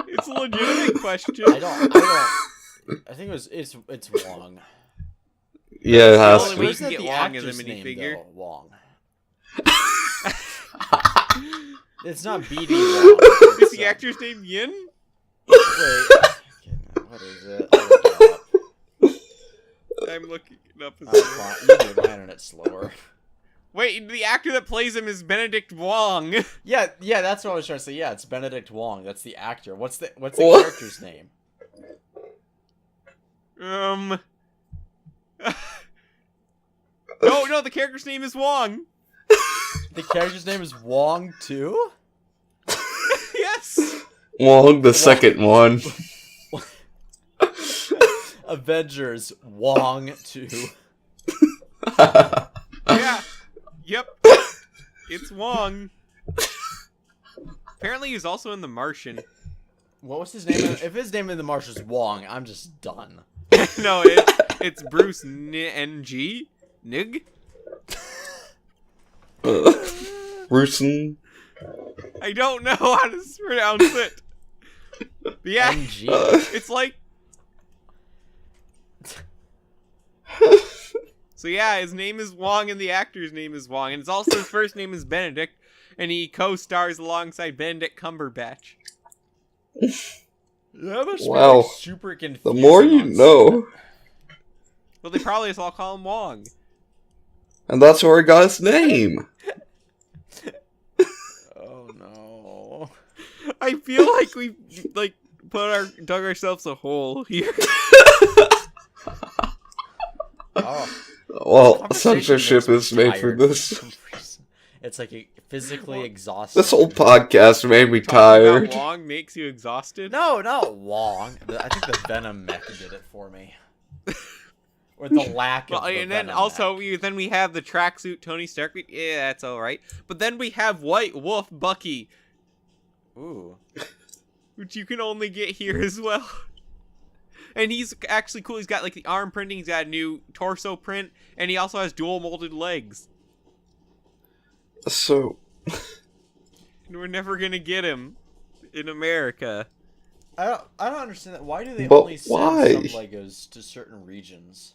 It's a legitimate question. I think it's Wong. Yeah, it has to. Wait, We can get Wong as a minifigure. Wong. It's not BD Wong. Is the actor's name Yin? Wait. What is it? I'm looking it up. You do my internet slower. Wait, the actor that plays him is Benedict Wong. Yeah, that's what I was trying to say. Yeah, it's Benedict Wong. That's the actor. What's the character's name? No, the character's name is Wong. The character's name is Wong too? Yes. Wong, the second one. Avengers Wong 2. Yeah. Yep. It's Wong. Apparently he's also in The Martian. What was his name? If his name in The Martian is Wong, I'm just done. No, it's Bruce Ng. Nig? Bruce. I don't know how to pronounce it. But yeah, NG. It's like... So yeah, his name is Wong and the actor's name is Wong. And it's also his first name is Benedict. And he co-stars alongside Benedict Cumberbatch. That must be Wow. super confusing. The more you know. Well, they probably just all call him Wong. And that's where he got his name. Oh no. I feel like we dug ourselves a hole here. Oh. Well, censorship is made for this. It's like physically exhausting. This whole podcast made me Talking tired. about Wong makes you exhausted? No, not Wong. I think the Venom mech did it for me. Or the lack of the and then Venom also mech. we have the tracksuit Tony Stark. Yeah, that's all right. But then we have White Wolf Bucky, Ooh. which you can only get here as well. And he's actually cool. He's got like the arm printing. He's got a new torso print, and he also has dual molded legs. So, And we're never gonna get him in America. I don't understand that. Why do they But only send why? some Legos to certain regions?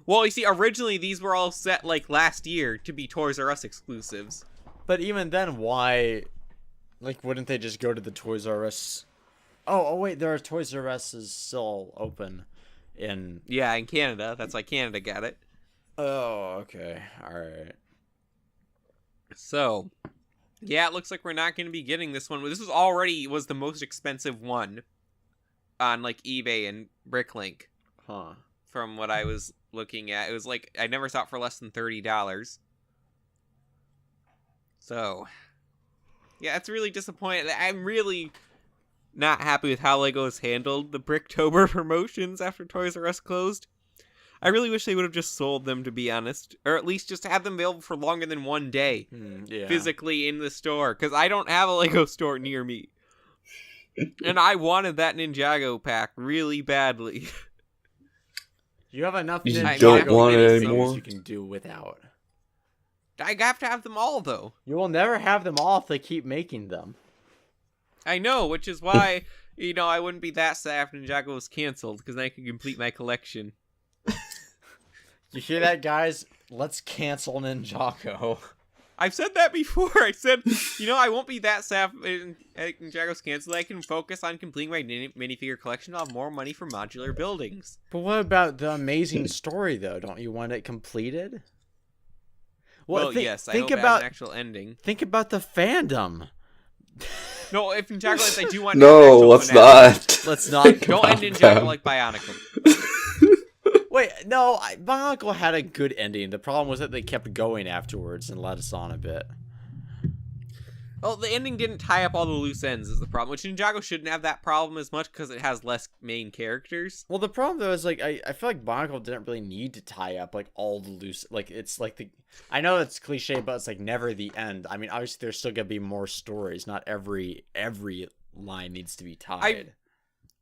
Well, you see, originally these were all set like last year to be Toys R Us exclusives. But even then, why? Like, wouldn't they just go to the Toys R Us? Oh wait, there are Toys R Us is still open in. Yeah, in Canada. That's why Canada got it. Oh, okay, all right. So, yeah, it looks like we're not going to be getting this one. This was the most expensive one on like eBay and Bricklink. Huh. From what I was looking at, it was like I never saw it for less than $30. So, yeah, it's really disappointing. I'm really not happy with how Lego has handled the Bricktober promotions after Toys R Us closed. I really wish they would have just sold them, to be honest, or at least just have them available for longer than one day, physically in the store, because I don't have a Lego store near me, and I wanted that Ninjago pack really badly. You have enough. You Ninjago don't want it minifigures anymore? You can do without. I have to have them all, though. You will never have them all if they keep making them. I know, which is why, I wouldn't be that sad if Ninjago was canceled, because then I could complete my collection. You hear that, guys? Let's cancel Ninjago. I've said that before. I said, I won't be that sad if Ninjago's canceled. I can focus on completing my minifigure collection. I'll have more money for modular buildings. But what about the amazing story, though? Don't you want it completed? Well, yes, I hope it has an actual ending. Think about the fandom. No, if Ninjago, I do want no, let's finale. not. Let's not. Don't end Ninjago like Bionicum. Wait, no, Bionicle had a good ending. The problem was that they kept going afterwards and let us on a bit. Well, the ending didn't tie up all the loose ends is the problem, which Ninjago shouldn't have that problem as much because it has less main characters. Well, the problem, though, is, like, I feel like Bionicle didn't really need to tie up, like, all the loose... Like, it's, like, the... I know it's cliche, but it's, like, never the end. I mean, obviously, there's still gonna be more stories. Not every line needs to be tied.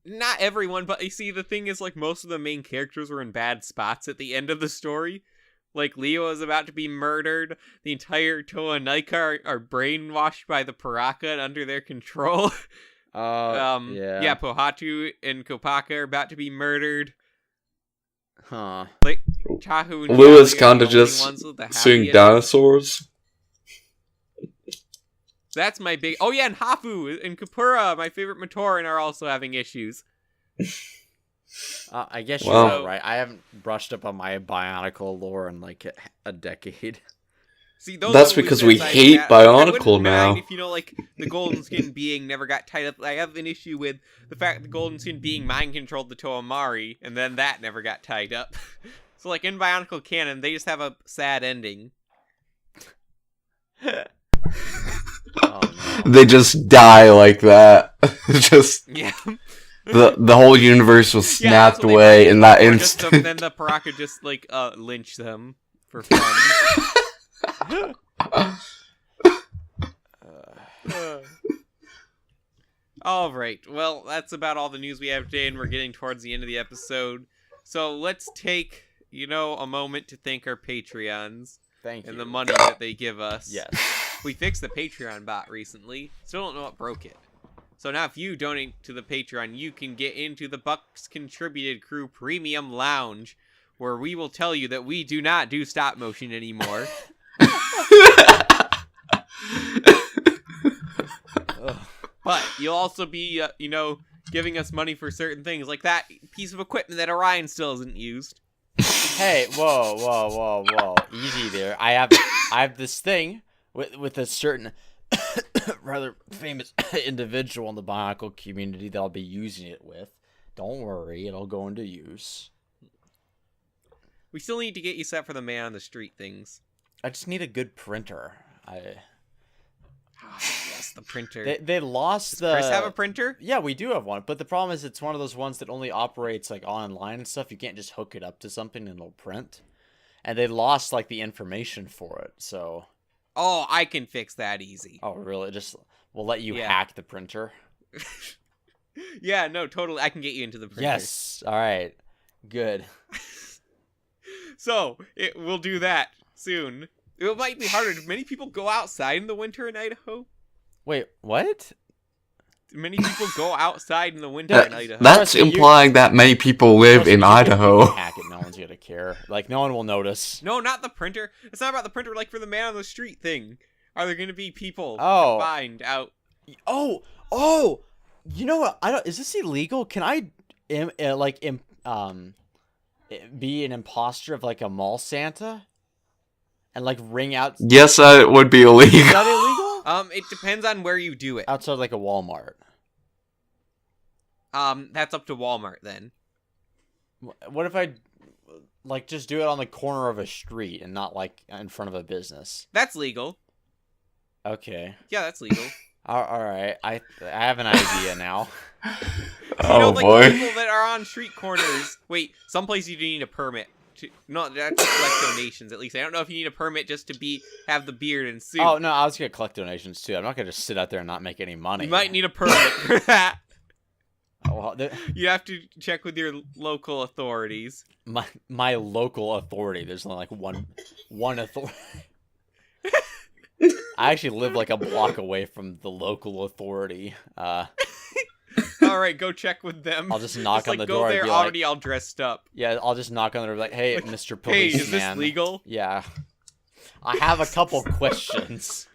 Not everyone, but you see, the thing is, like, most of the main characters were in bad spots at the end of the story. Like, Leo is about to be murdered. The entire Toa Naika are brainwashed by the Paraka and under their control. Yeah, Pohatu and Kopaka are about to be murdered. Huh. Like, Tahu and Lou is Yali kind are of the only just ones with the seeing happy dinosaurs. That's my big... Oh, yeah, and Hafu and Kapura, my favorite Matoran, are also having issues. I guess you're right. I haven't brushed up on my Bionicle lore in like a decade. See, that's because we hate Bionicle now. If you know, like, the Golden Skin being never got tied up. I have an issue with the fact the Golden Skin being mind controlled the Toamari, and then that never got tied up. So, like, in Bionicle canon, they just have a sad ending. Oh, no. They just die like that. Just yeah. The whole universe was snapped away in that instant. Then the Paraka just like lynch them for fun. All right. Well, that's about all the news we have today, and we're getting towards the end of the episode. So let's take, a moment to thank our Patreons. Thank you. And the money that they give us. Yes. We fixed the Patreon bot recently. Still don't know what broke it. So now if you donate to the Patreon, you can get into the Bucks Contributed Crew Premium Lounge, where we will tell you that we do not do stop motion anymore. But you'll also be, giving us money for certain things, like that piece of equipment that Orion still hasn't used. Hey, whoa. Easy there. I have this thing with a certain rather famous individual in the Bionicle community that I'll be using it with. Don't worry, it'll go into use. We still need to get you set for the man on the street things. I just need a good printer. Yes, the printer. They lost Does the... Chris have a printer? Yeah, we do have one, but the problem is it's one of those ones that only operates like online and stuff. You can't just hook it up to something and it'll print. And they lost like the information for it, so... Oh, I can fix that easy. Oh, really? We'll let you hack the printer? Yeah, no, totally. I can get you into the printer. Yes. All right. Good. So, we'll do that soon. It might be harder. Do many people go outside in the winter in Idaho? Wait, what? Do many people go outside in the winter in Idaho? That's implying that many people live in Idaho. Hack it. No one's gonna care. Like, no one will notice. No, not the printer. It's not about the printer. Like for the man on the street thing. Are there going to be people to find out? Oh. You know what? Is this illegal? Can I, be an imposter of like a mall Santa? And like ring out. Yes, it would be illegal. Is that illegal? It depends on where you do it. Outside like a Walmart. That's up to Walmart then. What if I like just do it on the corner of a street and not like in front of a business? That's legal. Okay. Yeah, that's legal. All right. I have an idea now. Boy. People that are on street corners. Wait, some places you do need a permit. No, that's to collect donations, at least. I don't know if you need a permit just to have the beard and suit. Oh, no, I was going to collect donations, too. I'm not going to just sit out there and not make any money. You might need a permit for that. Oh, well, you have to check with your local authorities. My local authority. There's only like one authority. I actually live like a block away from the local authority. All right, go check with them. I'll just knock on the door. Go there already all dressed up. Yeah, I'll just knock on the door like, hey, Mr. Policeman. Hey, is this legal? Yeah. I have a couple questions.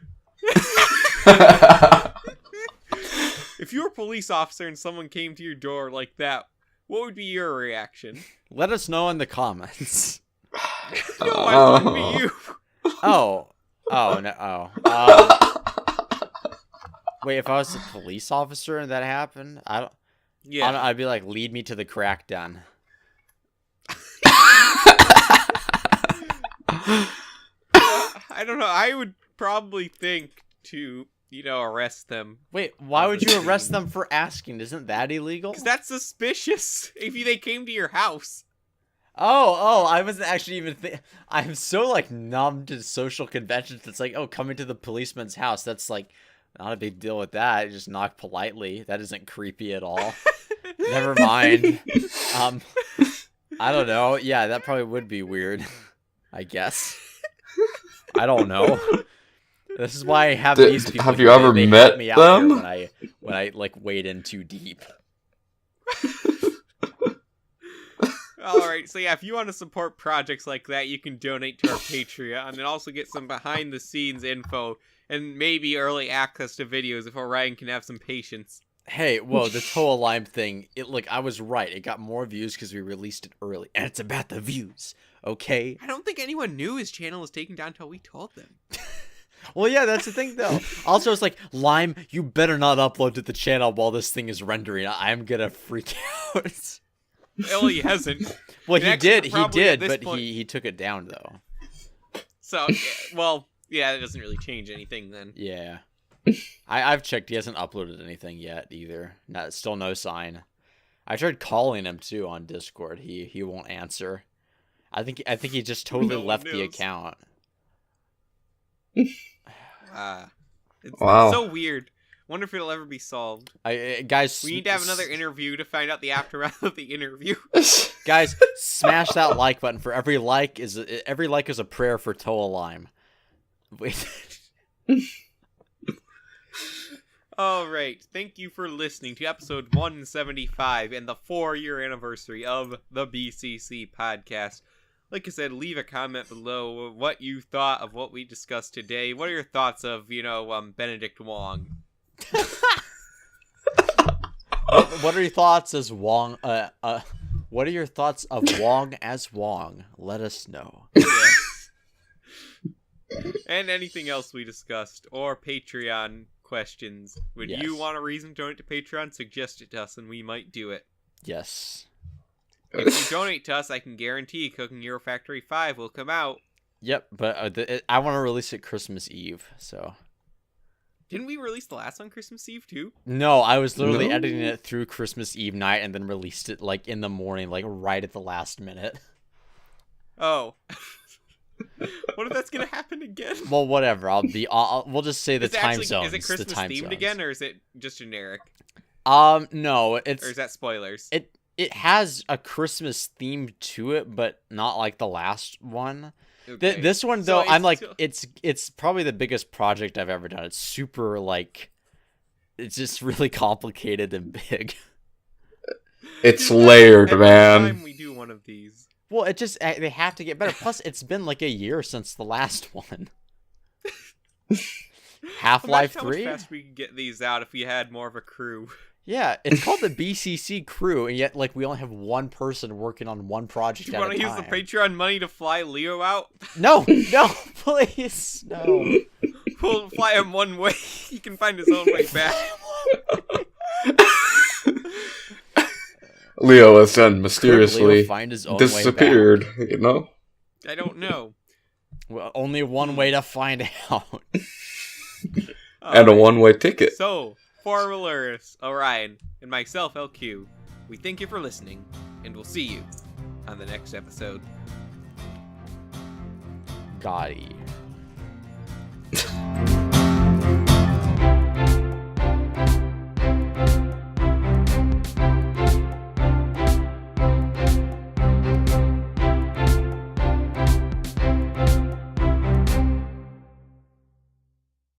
If you were a police officer and someone came to your door like that, what would be your reaction? Let us know in the comments. No, I wouldn't be you. Oh, no. Wait, if I was a police officer and that happened, I'd be like, lead me to the crack den. I don't know. I would probably think to, arrest them. Wait, why would you arrest them for asking? Isn't that illegal? Because that's suspicious. If they came to your house. Oh, I wasn't actually even I'm so, numb to social conventions. It's like, coming to the policeman's house. That's, not a big deal with that. Just knock politely. That isn't creepy at all. Never mind. I don't know. Yeah, that probably would be weird. I guess. I don't know. This is why I have these people. Have you ever met them? When I wade in too deep. Alright, so yeah, if you want to support projects like that, you can donate to our Patreon and also get some behind the scenes info and maybe early access to videos if Orion can have some patience. Hey, whoa, the Toa Lime thing, I was right. It got more views because we released it early. And it's about the views, okay? I don't think anyone knew his channel was taken down until we told them. Well, yeah, that's the thing, though. Also, it's Lime, you better not upload to the channel while this thing is rendering. I'm gonna freak out. Well, he hasn't. Well, he did, but he took it down, though. So, yeah, that doesn't really change anything, then. Yeah. I've checked. He hasn't uploaded anything yet, either. Still no sign. I tried calling him, too, on Discord. He won't answer. I think he just totally left the account. It's so weird. Wonder if it'll ever be solved. Guys, we need to have another interview to find out the aftermath of the interview. Guys, smash that like button. For every like is a prayer for Toa Lime. Wait. All right. Thank you for listening to episode 175 and the 4-year anniversary of the BCC Podcast. Like I said, leave a comment below what you thought of what we discussed today. What are your thoughts of, Benedict Wong? What are your thoughts as Wong? What are your thoughts of Wong as Wong? Let us know. Yes. And anything else we discussed or Patreon questions. Would you want a reason to donate to Patreon? Suggest it to us, and we might do it. Yes. If you donate to us, I can guarantee Cooking Hero Factory 5 will come out. Yep, but I want to release it Christmas Eve, so. Didn't we release the last one Christmas Eve, too? No, I was literally editing it through Christmas Eve night and then released it, in the morning, right at the last minute. Oh. What if that's going to happen again? Well, whatever. We'll just say the time zones. Is it Christmas themed again, or is it just generic? No, Or is that spoilers? It has a Christmas theme to it, but not like the last one. Okay. This one, though, it's probably the biggest project I've ever done. It's super, it's just really complicated and big. It's layered, man. Every time we do one of these. Well, they have to get better. Plus, it's been a year since the last one. Half-Life 3? How much faster we could get these out if we had more of a crew. Yeah, it's called the BCC crew, and yet we only have one person working on one project at a time. Do you want to use the Patreon money to fly Leo out? No, please, no. We'll fly him one way. He can find his own way back. Leo has then mysteriously find his own disappeared, way back? I don't know. Well, only one way to find out. And a one-way ticket. So, for Valerius, Orion, and myself, LQ, we thank you for listening, and we'll see you on the next episode. Gotti.